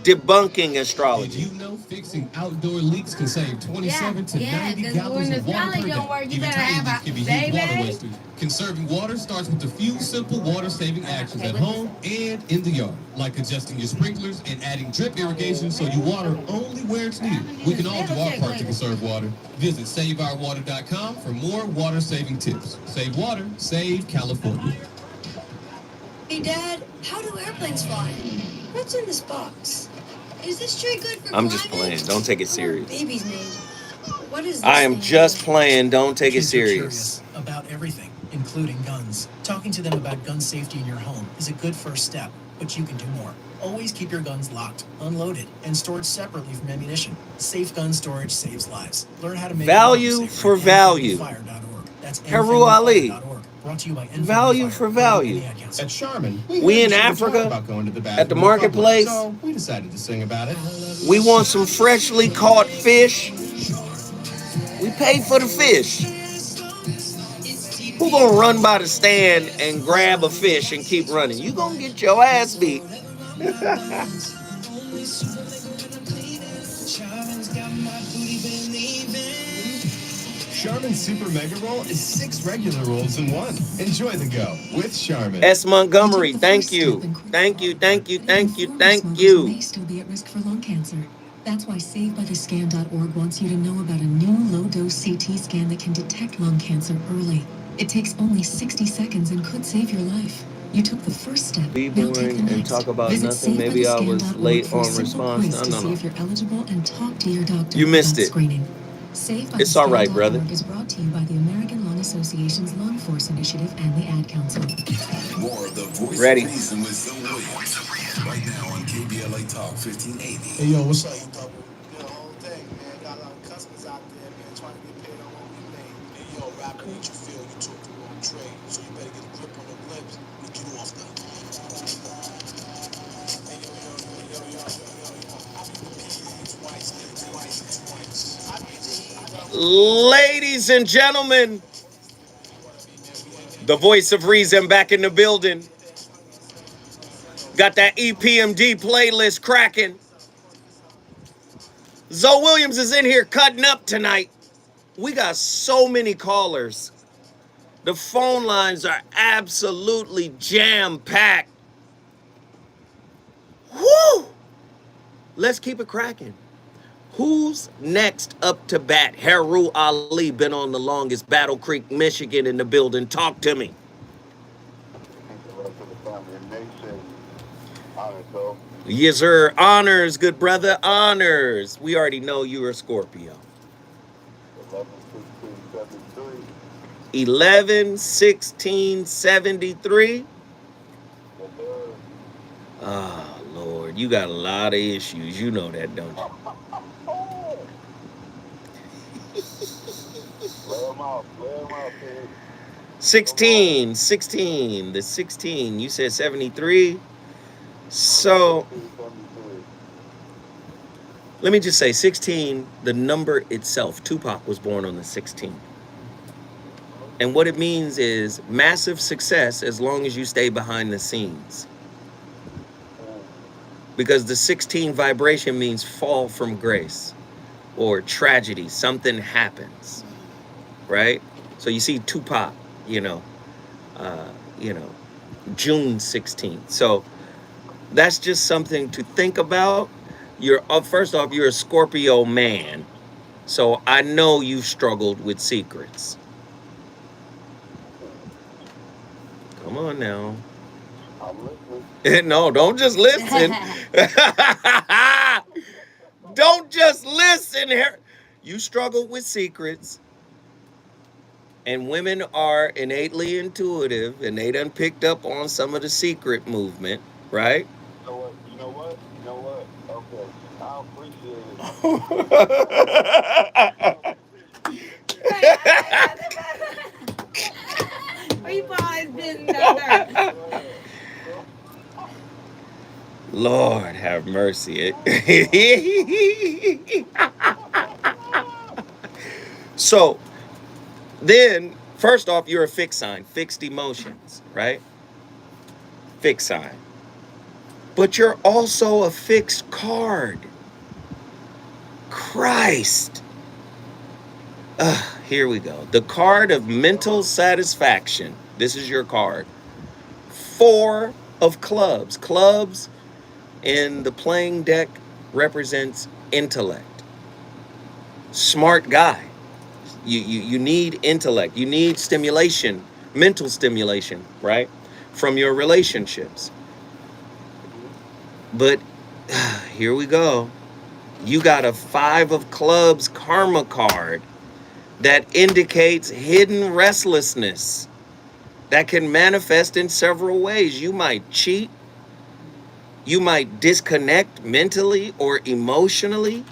debunking astrology. You know fixing outdoor leaks can save 27 to 90 gallons of water per day. don't work, you Even better tiny have leaks a can be huge water baby. wasters. Conserving water starts with a few simple water-saving actions at home and in the yard, like adjusting your sprinklers and adding drip irrigation so you water only where it's needed. We can all do our part to conserve water. Visit SaveOurWater.com for more water-saving tips. Save water, save California. Hey, Dad, how do airplanes fly? What's in this box? Is this tree good for I'm just playing. Don't take it serious. babies made? What is this I am thing? just playing. Don't take it Kids are serious. curious about everything, including guns. Talking to them about gun safety in your home is a good first step, but you can do more. Always keep your guns locked, unloaded, and stored separately from ammunition. Safe gun storage saves lives. Learn how to make Value for value. That's Heru Ali. Brought to you by Value for value. At Charmin, We in Africa, about going to the at the bathroom in marketplace. public, so we decided to sing about it. We want some freshly caught fish. We pay for the fish? Who gonna run by the stand and grab a fish and keep running? You gonna get your ass beat. Charmin Super Mega Roll is 6 regular rolls in one. Enjoy the go with Charmin. S. Montgomery, thank you. Thank you, thank you, thank you, thank you. May still be at risk for lung cancer. That's why SaveByTheScan.org wants you to know about a new low-dose CT scan that can detect lung cancer early. It takes only 60 seconds and could save your life. You took the first step. Be Now take the boring and next. talk about Visit nothing. Maybe I was SaveByTheScan.org late for a on simple response. quiz to No. see if you're eligible and talk to your doctor You missed about it. screening. It's all right, brother. SaveByTheScan.org is brought to you by the American Lung Association's Lung Force Initiative and the Ad Council. More of the Voice Ready. of Reason with Zoe Williams. Right now on KBLA Talk 1580. Hey, yo, what's up? The whole thing, man. Got a lot of customers out there, man, trying to get paid on what we made. Hey, yo, rapper, ain't you feel you took the wrong trade, so you better get a grip on the lips and get off the. Hey, yo. Ladies and gentlemen, the voice of reason back in the building. Got that EPMD playlist cracking. Zoe Williams is in here cutting up tonight. We got so many callers. The phone lines are absolutely jam-packed. Woo! Let's keep it cracking. Who's next up to bat? Heru Ali been on the longest. Battle Creek, Michigan in the building. Talk to me. Yes, sir. Honors, good brother. Honors. We already know you're a Scorpio. 11/16/73. Oh, Lord. You got a lot of issues. You know that, don't you? 16, the 16. You said 73. So, let me just say 16, the number itself. Tupac was born on the 16th. And what it means is massive success as long as you stay behind the scenes. Because the 16 vibration means fall from grace or tragedy. Something happens, right? So you see Tupac, June 16th. So that's just something to think about. First off, you're a Scorpio man. So I know you've struggled with secrets. Come on now. No, don't just listen. Don't just listen here. You struggle with secrets. And women are innately intuitive, and they done picked up on some of the secret movement, right? You know what? Okay. I appreciate it. We've always been there. Lord have mercy. So, then, first off, you're a fixed sign, fixed emotions, right? Fixed sign. But you're also a fixed card. Christ. Here we go. The card of mental satisfaction. This is your card. 4 of clubs. Clubs in the playing deck represents intellect. Smart guy. You need intellect. You need stimulation, mental stimulation, right? From your relationships. But here we go. You got a 5 of clubs karma card that indicates hidden restlessness that can manifest in several ways. You might cheat. You might disconnect mentally or emotionally.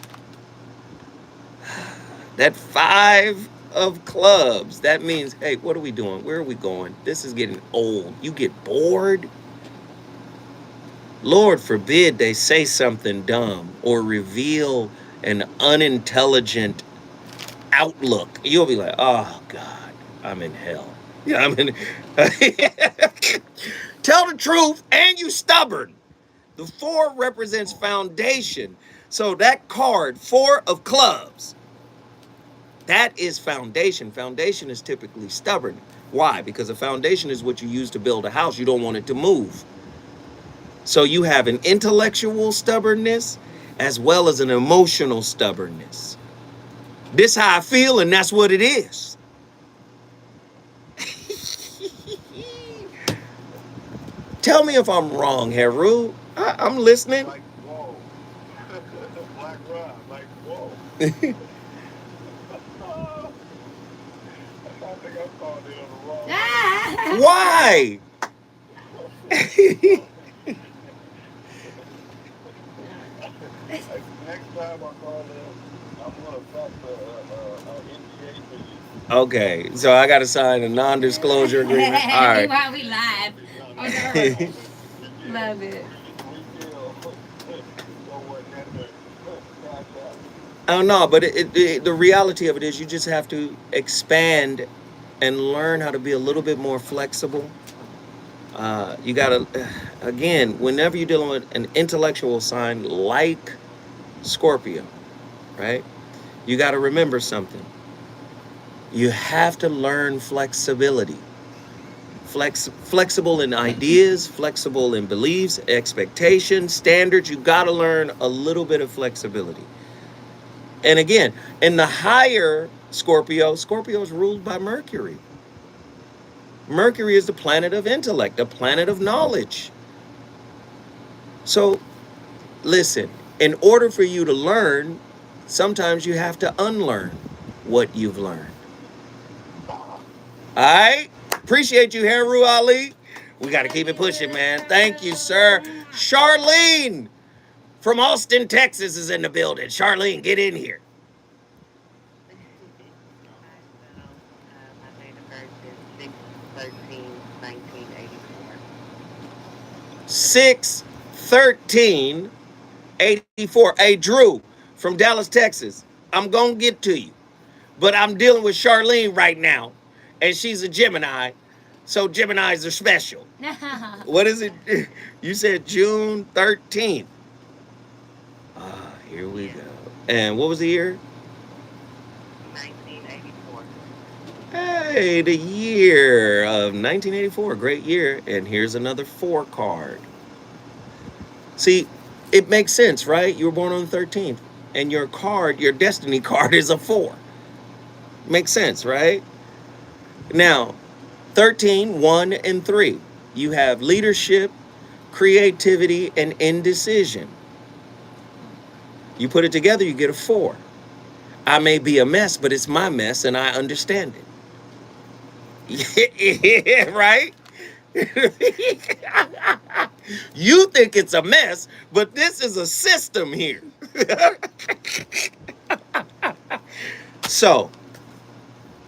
That 5 of clubs, that means, hey, what are we doing? Where are we going? This is getting old. You get bored. Lord forbid they say something dumb or reveal an unintelligent outlook. You'll be like, oh God, I'm in hell. Yeah, I'm in. Tell the truth, and you stubborn. The 4 represents foundation. So that card, 4 of clubs, that is foundation. Foundation is typically stubborn. Why? Because a foundation is what you use to build a house. You don't want it to move. So you have an intellectual stubbornness as well as an emotional stubbornness. This how I feel, and that's what it is. Tell me if I'm wrong, Heru. I'm listening. Like, whoa. Black Rob, like, whoa. I think I'm calling it on the wrong. Why? Next time I call in, I'm going to fax NDA for you. Okay, so I got to sign a non-disclosure agreement. All right. While we live. Love it. Oh no, but the reality of it is you just have to expand and learn how to be a little bit more flexible. You gotta, again, whenever you're dealing with an intellectual sign like Scorpio, right? You got to remember something. You have to learn flexibility. Flexible in ideas, flexible in beliefs, expectations, standards. You got to learn a little bit of flexibility. And again, in the higher Scorpio, Scorpio is ruled by Mercury. Mercury is the planet of intellect, the planet of knowledge. So, listen, in order for you to learn, sometimes you have to unlearn what you've learned. All right? Appreciate you, Heru Ali. We got to keep it pushing, man. Thank you, sir. Charlene from Austin, Texas is in the building. Charlene, get in here. My date of birth is 6/13/1984. 6/13/84. Hey, Drew from Dallas, Texas. I'm going to get to you. But I'm dealing with Charlene right now. And she's a Gemini. So Geminis are special. What is it? You said June 13th. Here we go. And what was the year? 1984. Hey, the year of 1984. Great year. And here's another 4 card. See, it makes sense, right? You were born on the 13th. And your card, your destiny card is a 4. Makes sense, right? Now, 13, 1, and 3. You have leadership, creativity, and indecision. You put it together, you get a 4. I may be a mess, but it's my mess, and I understand it. Yeah, right? You think it's a mess, but this is a system here. So,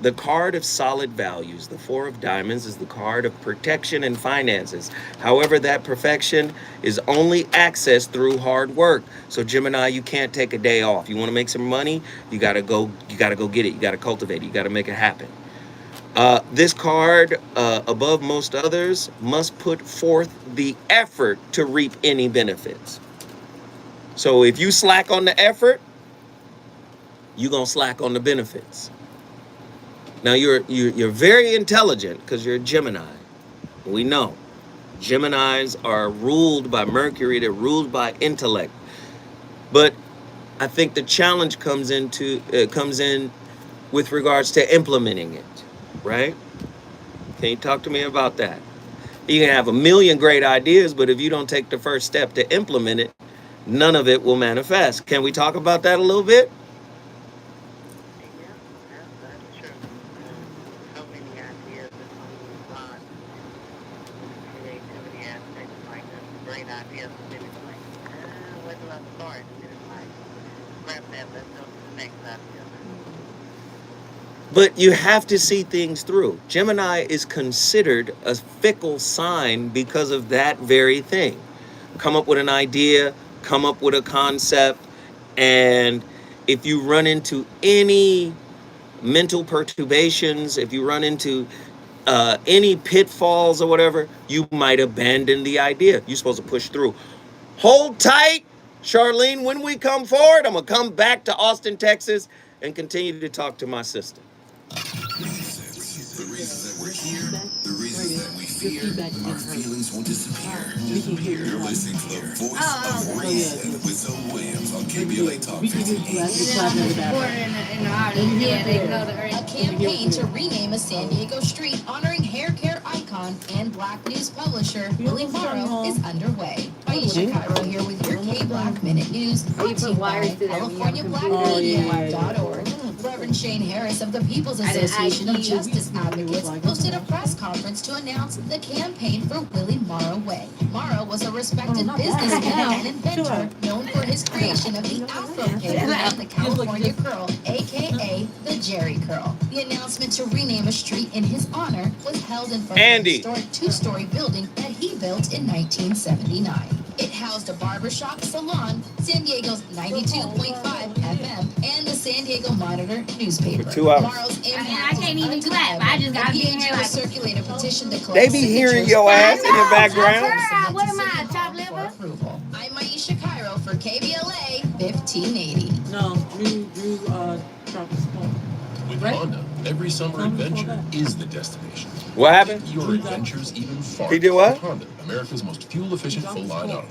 the card of solid values, the 4 of diamonds, is the card of protection and finances. However, that perfection is only accessed through hard work. So Gemini, you can't take a day off. You want to make some money, you gotta go get it. You gotta cultivate it. You gotta make it happen. This card, above most others, must put forth the effort to reap any benefits. So if you slack on the effort, you're gonna slack on the benefits. Now you're very intelligent because you're a Gemini. We know Geminis are ruled by Mercury. They're ruled by intellect. But I think the challenge comes in with regards to implementing it, right? Can you talk to me about that? You can have a million great ideas, but if you don't take the first step to implement it, none of it will manifest. Can we talk about that a little bit? But you have to see things through. Gemini is considered a fickle sign because of that very thing. Come up with an idea, come up with a concept, and if you run into any mental perturbations, if you run into any pitfalls or whatever, you might abandon the idea. You're supposed to push through. Hold tight, Charlene. When we come forward, I'm going to come back to Austin, Texas, and continue to talk to my sister. The reasons that we're here, the reasons that we fear, our feelings will disappear. You're listening to the voice of reason with Zoe Williams on KBLA Talk 1580. A campaign to rename a San Diego street honoring hair care icon and Black News publisher Willie Morrow is underway. Aisha Cairo here with your K-Black Minute News, brought to you by CaliforniaBlackMedia.org. Reverend Shane Harris of the People's Association of Justice Advocates hosted a press conference to announce the campaign for Willie Morrow Way. Morrow was a respected businessman and inventor known for his creation of the Afro cake and the California curl, aka the Jerry curl. The announcement to rename a street in his honor was held in front of a historic two-story building that he built in 1979. It housed a barbershop, salon, San Diego's 92.5 FM, and the San Diego Monitor newspaper. For 2 hours. Morrow's impact I can't even clap. I just got to circulate a petition to collect They be hearing your ass in the background. What am I, top liver? I'm Aisha Cairo for KBLA 1580. No, you drop the smoke. With Honda, every summer adventure is the destination. What happened? Your adventures even farther. He did what? With Honda, America's most fuel-efficient full-line auto.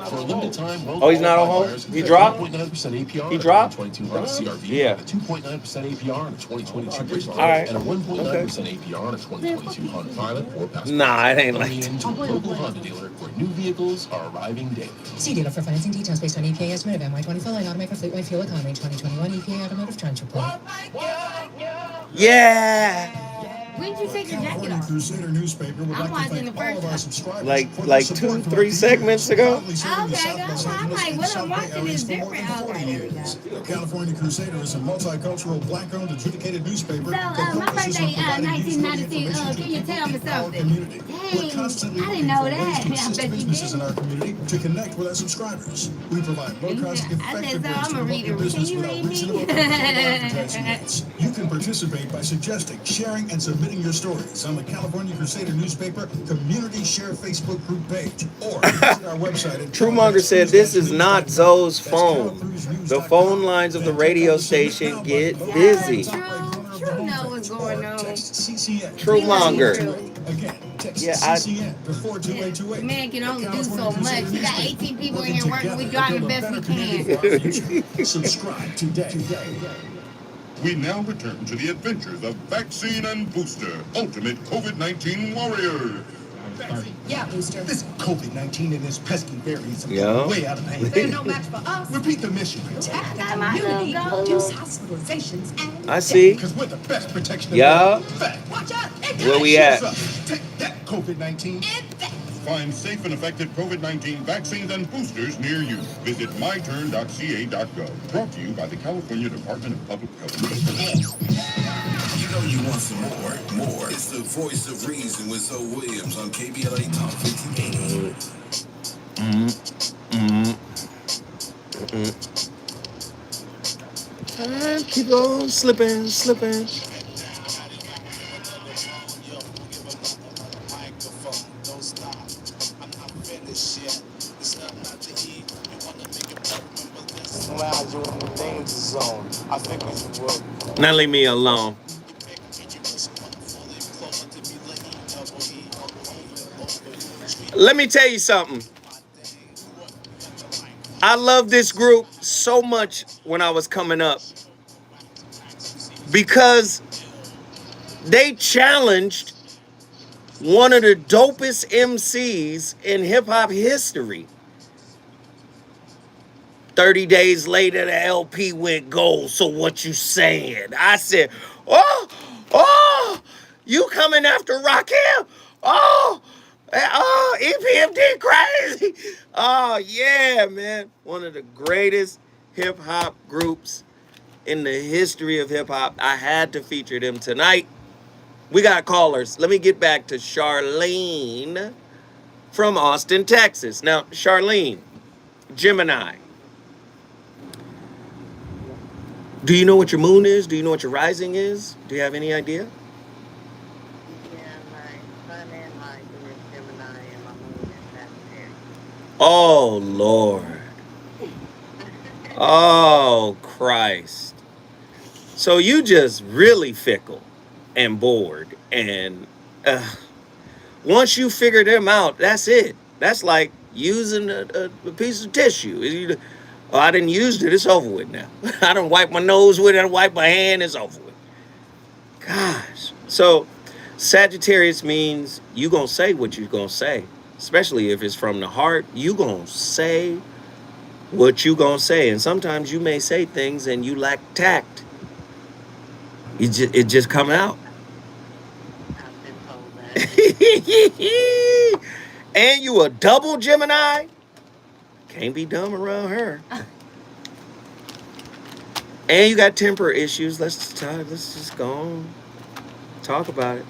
For a limited time, oh, he's not on hold? He dropped? 1.9% APR. He dropped? 2200 CRV. Yeah. A 2.9% APR on a 2022 Bridge. All right. And a 1.9% APR on a 2022 Honda Pilot or Passport. Nah, it ain't like that. Into a local Honda dealer where new vehicles are arriving daily. See dealer for financing details based on EPA estimate of MY24 line automaker fleet-wide fuel economy 2021 EPA automotive trends report. Yeah. When did you take your jacket off? Crusader newspaper would I'm like to watching thank the all first of our one. subscribers. Like 2-3 segments ago. Okay, I'm like, what I'm watching is different. Okay. California Crusader is a multicultural, black-owned, adjudicated newspaper. So, my birthday, 1996. Can you tell me something? Dang, I didn't know that. I bet you businesses in our community to connect with our subscribers. We provide low-cost, effective ways to promote your business without reasonable advertising rates. You can participate by suggesting, sharing, and submitting your stories on the California Crusader newspaper community share Facebook group page, or visit our website at Truemonger said this is not Zoe's phone. The phone lines of the radio station get busy. True know what's going on. Truemonger. Yeah, Man can only do so much. We got 18 people in here working. We trying the best we can. Subscribe today. We now return to the adventures of Vaccine and Booster, Ultimate COVID-19 Warrior. Yeah, Booster. This COVID-19 and this pesky variants Yeah. are way out of hand. They're no match for us. Repeat the mission. Protect the community, reduce hospitalizations, and I see. Because we're the best protection. Yeah. watch out. Where we at? Take that, COVID-19. Find safe and effective COVID-19 vaccines and boosters near you. Visit myturn.ca.gov. Brought to you by the California Department of Public Health. You know you want some more. More. It's the voice of reason with Zoe Williams on KBLA Talk 1580. Keep on slipping. Now leave me alone. Let me tell you something. I love this group so much when I was coming up because they challenged one of the dopest MCs in hip-hop history. 30 days later, the LP went gold, so what you saying? I said, oh, you coming after Rakim? Oh, EPMD crazy. Oh, yeah, man. One of the greatest hip-hop groups in the history of hip-hop. I had to feature them tonight. We got callers. Let me get back to Charlene from Austin, Texas. Now, Charlene, Gemini. Do you know what your moon is? Do you know what your rising is? Do you have any idea? Oh, Lord. Oh, Christ. So you just really fickle and bored. And once you figure them out, that's it. That's like using a piece of tissue. Oh, I didn't use it. It's over with now. I don't wipe my nose with it. I don't wipe my hand. It's over with. Gosh. So Sagittarius means you going to say what you're going to say. Especially if it's from the heart. You going to say what you going to say. And sometimes you may say things and you lack tact. It just come out. And you a double Gemini? Can't be dumb around her. And you got temper issues. Let's just go on. Talk about it.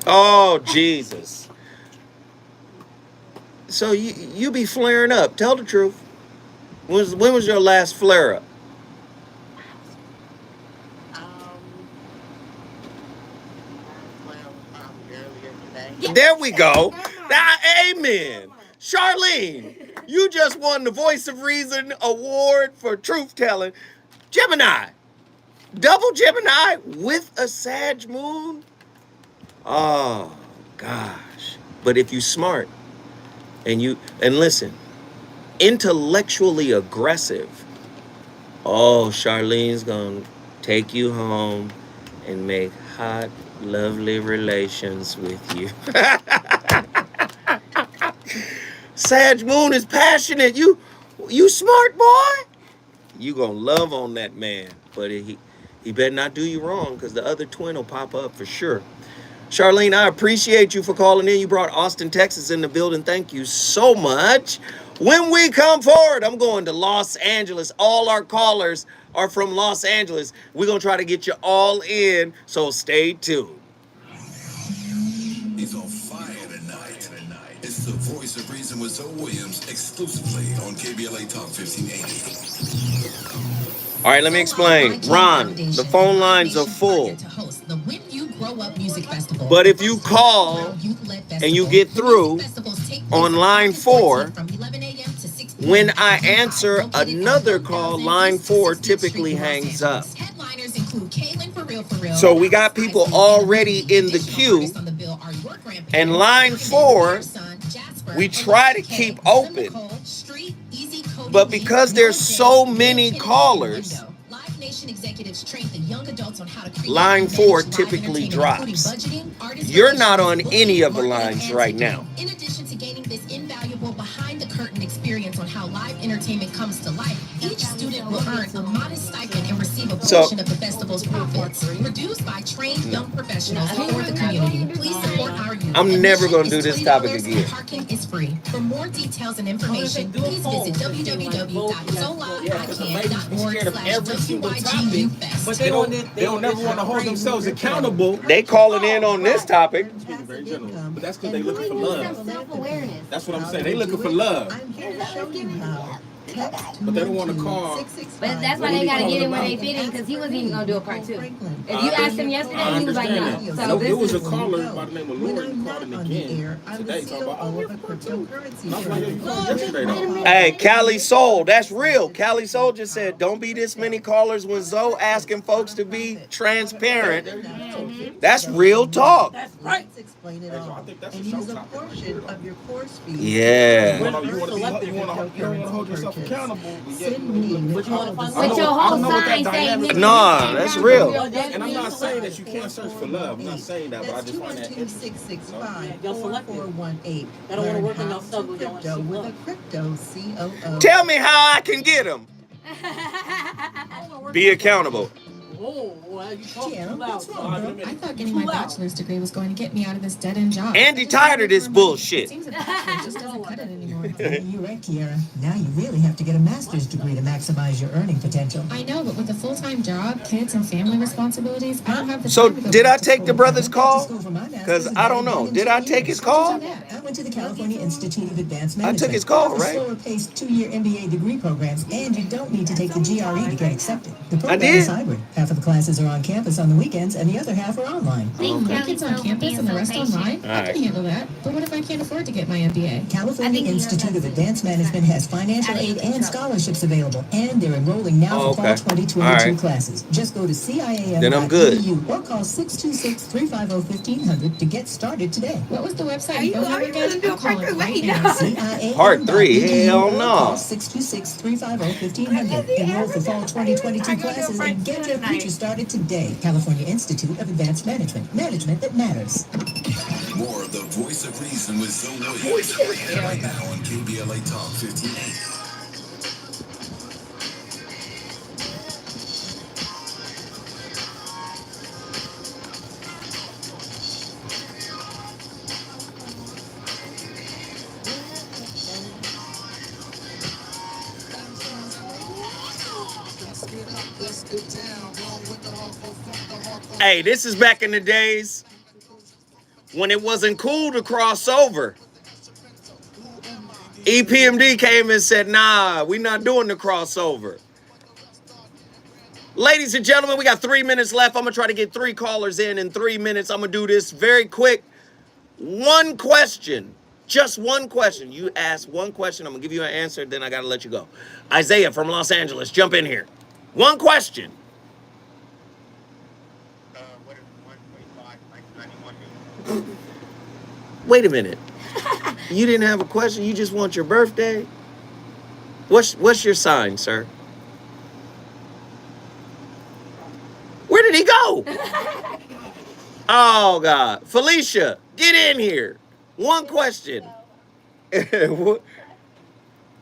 Oh, Jesus. So you be flaring up. Tell the truth. When was your last flare up? There we go. Amen. Charlene, you just won the Voice of Reason Award for truth telling. Gemini. Double Gemini with a Sag moon? Oh, gosh. But if you smart and listen, intellectually aggressive, oh, Charlene's gonna take you home and make hot, lovely relations with you. Sag moon is passionate. You smart boy. You gonna love on that man, but he better not do you wrong, because the other twin will pop up for sure. Charlene, I appreciate you for calling in. You brought Austin, Texas in the building. Thank you so much. When we come forward, I'm going to Los Angeles. All our callers are from Los Angeles. We're going to try to get you all in, so stay tuned. He's on fire tonight. It's the Voice of Reason with Zoe Williams, exclusively on KBLA Talk 1580. All right, let me explain. Ron, the phone lines are full. But if you call and you get through on line 4, when I answer another call, line 4 typically hangs up. So we got people already in the queue. And line 4, we try to keep open. But because there's so many callers, line 4 typically drops. You're not on any of the lines right now. In addition to gaining this invaluable behind-the-curtain experience on how live entertainment comes to life, each student will earn a modest stipend and receive a portion of the festival's profits. Produced by trained young professionals for the community. Please support our youth. I'm never going to do this topic again. Parking is free. For more details and information, please visit www.zolaican.org/WYGUFest. But they don't never want to hold themselves accountable. They calling in on this topic. Very general. But that's because they looking for love. Self-awareness. That's what I'm saying. They looking for love. But they don't want to call. But that's why they gotta get it when they fit in, because he wasn't even gonna do a part 2. If you asked him yesterday, he was like, no. So There was a caller by the name of Lori who called in again today talking about, oh, we're part 2. And I was like, you called yesterday though. Hey, Cali Soul, that's real. Cali Soul just said, don't be this many callers when Zoe asking folks to be transparent. That's real talk. That's right. Explain it all. I think that's a show topic. Of your course fee. Yeah. You want to hold yourself accountable. But you want to find With your whole sign saying nigga. Nah, that's real. And I'm not saying that you can't search for love. I'm not saying that, but I just find that interesting. 665-4418. They don't want to work on your stuff with a crypto COO. Tell me how I can get them. Be accountable. Oh, well, you talk too loud. I thought getting my bachelor's degree was going to get me out of this dead-end job. Andy tired of this bullshit. Seems a bachelor just doesn't cut it anymore. You're right, Kiara. Now you really have to get a master's degree to maximize your earning potential. I know, but with a full-time job, kids, and family responsibilities, I don't have the So time to go did back I to take school. the brother's call? Because I don't know. Did I take his call? went to the California Institute of Advanced I Management. took his call, They offer right? slower-paced 2-year MBA degree programs, and you don't need to take the GRE to get accepted. The program did. is hybrid. Half of the classes are on campus on the weekends, and the other half are online. Thanks, Okay. Kelly, Kids on for campus being and the so rest patient. online? All I right. can handle that. But what if I can't afford to get my MBA? California Institute of Advanced Management has financial aid and scholarships available, and they're enrolling now Oh, for okay. fall 2022 All right. classes. Just go to CIAM.edu Then I'm good. or call 626-350-1500 to get started today. What was the Are website you phone number gonna again? do a I'm calling part right three? now. Part 3? Hell Call no. 626-350-1500. Enroll for fall 2022 classes and get your future started today. California Institute of Advanced Management. Management that matters. More of the Voice of Reason with Zoe Williams. Right now on KBLA Talk 1580. Hey, this is back in the days when it wasn't cool to cross over. EPMD came and said, nah, we're not doing the crossover. Ladies and gentlemen, we got 3 minutes left. I'm going to try to get 3 callers in 3 minutes. I'm going to do this very quick. One question. Just one question. You ask one question. I'm going to give you an answer. Then I got to let you go. Isaiah from Los Angeles, jump in here. One question. Wait a minute. You didn't have a question? You just want your birthday? What's your sign, sir? Where did he go? Oh, God. Felicia, get in here. One question.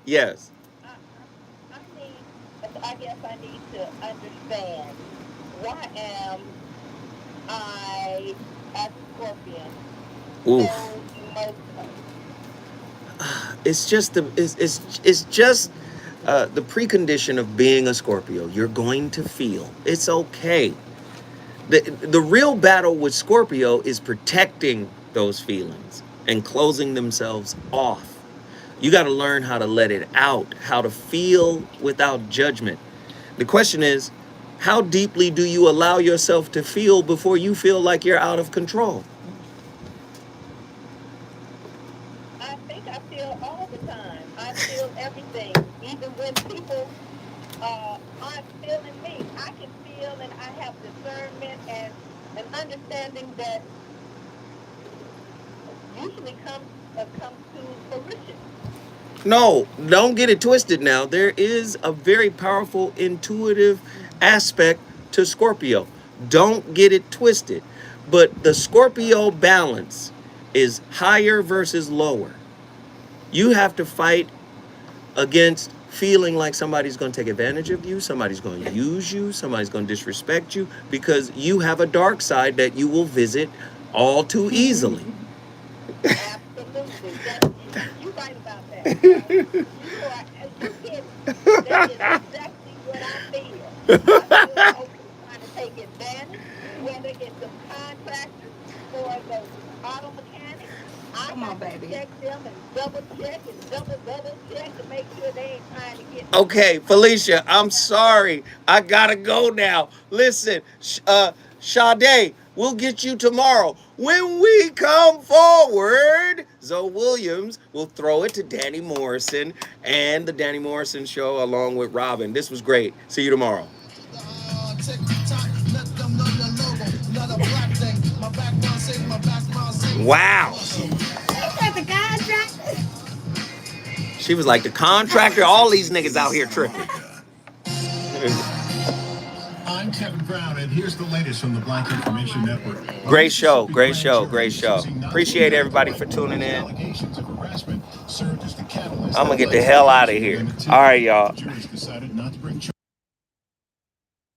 Yes. I guess I need to understand, why am I, as a Scorpion, Oof. so emotional? It's just the precondition of being a Scorpio. You're going to feel. It's okay. The real battle with Scorpio is protecting those feelings and closing themselves off. You got to learn how to let it out, how to feel without judgment. The question is, how deeply do you allow yourself to feel before you feel like you're out of control? I think I feel all the time. I feel everything. Even when people aren't feeling me, I can feel, and I have discernment and an understanding that usually comes to fruition. No, don't get it twisted now. There is a very powerful intuitive aspect to Scorpio. Don't get it twisted. But the Scorpio balance is higher versus lower. You have to fight against feeling like somebody's going to take advantage of you, somebody's going to use you, somebody's going to disrespect you, because you have a dark side that you will visit all too easily. Absolutely. You're right about that. You hit. That is exactly what I feel. I feel folks trying to take advantage, whether it's the contractors or the auto mechanics. I got to check them and double check to make sure they ain't trying to get me. Okay, Felicia, I'm sorry. I gotta go now. Listen, Sade, we'll get you tomorrow. When we come forward, Zoe Williams will throw it to Danny Morrison and the Danny Morrison Show along with Robin. This was great. See you tomorrow. Wow. She was like the contractor. All these niggas out here tripping. I'm Kevin Brown, and here's the latest from the Black Information Network. Great show, great show, great show. Appreciate everybody for tuning in. I'm gonna get the hell out of here. All right, y'all.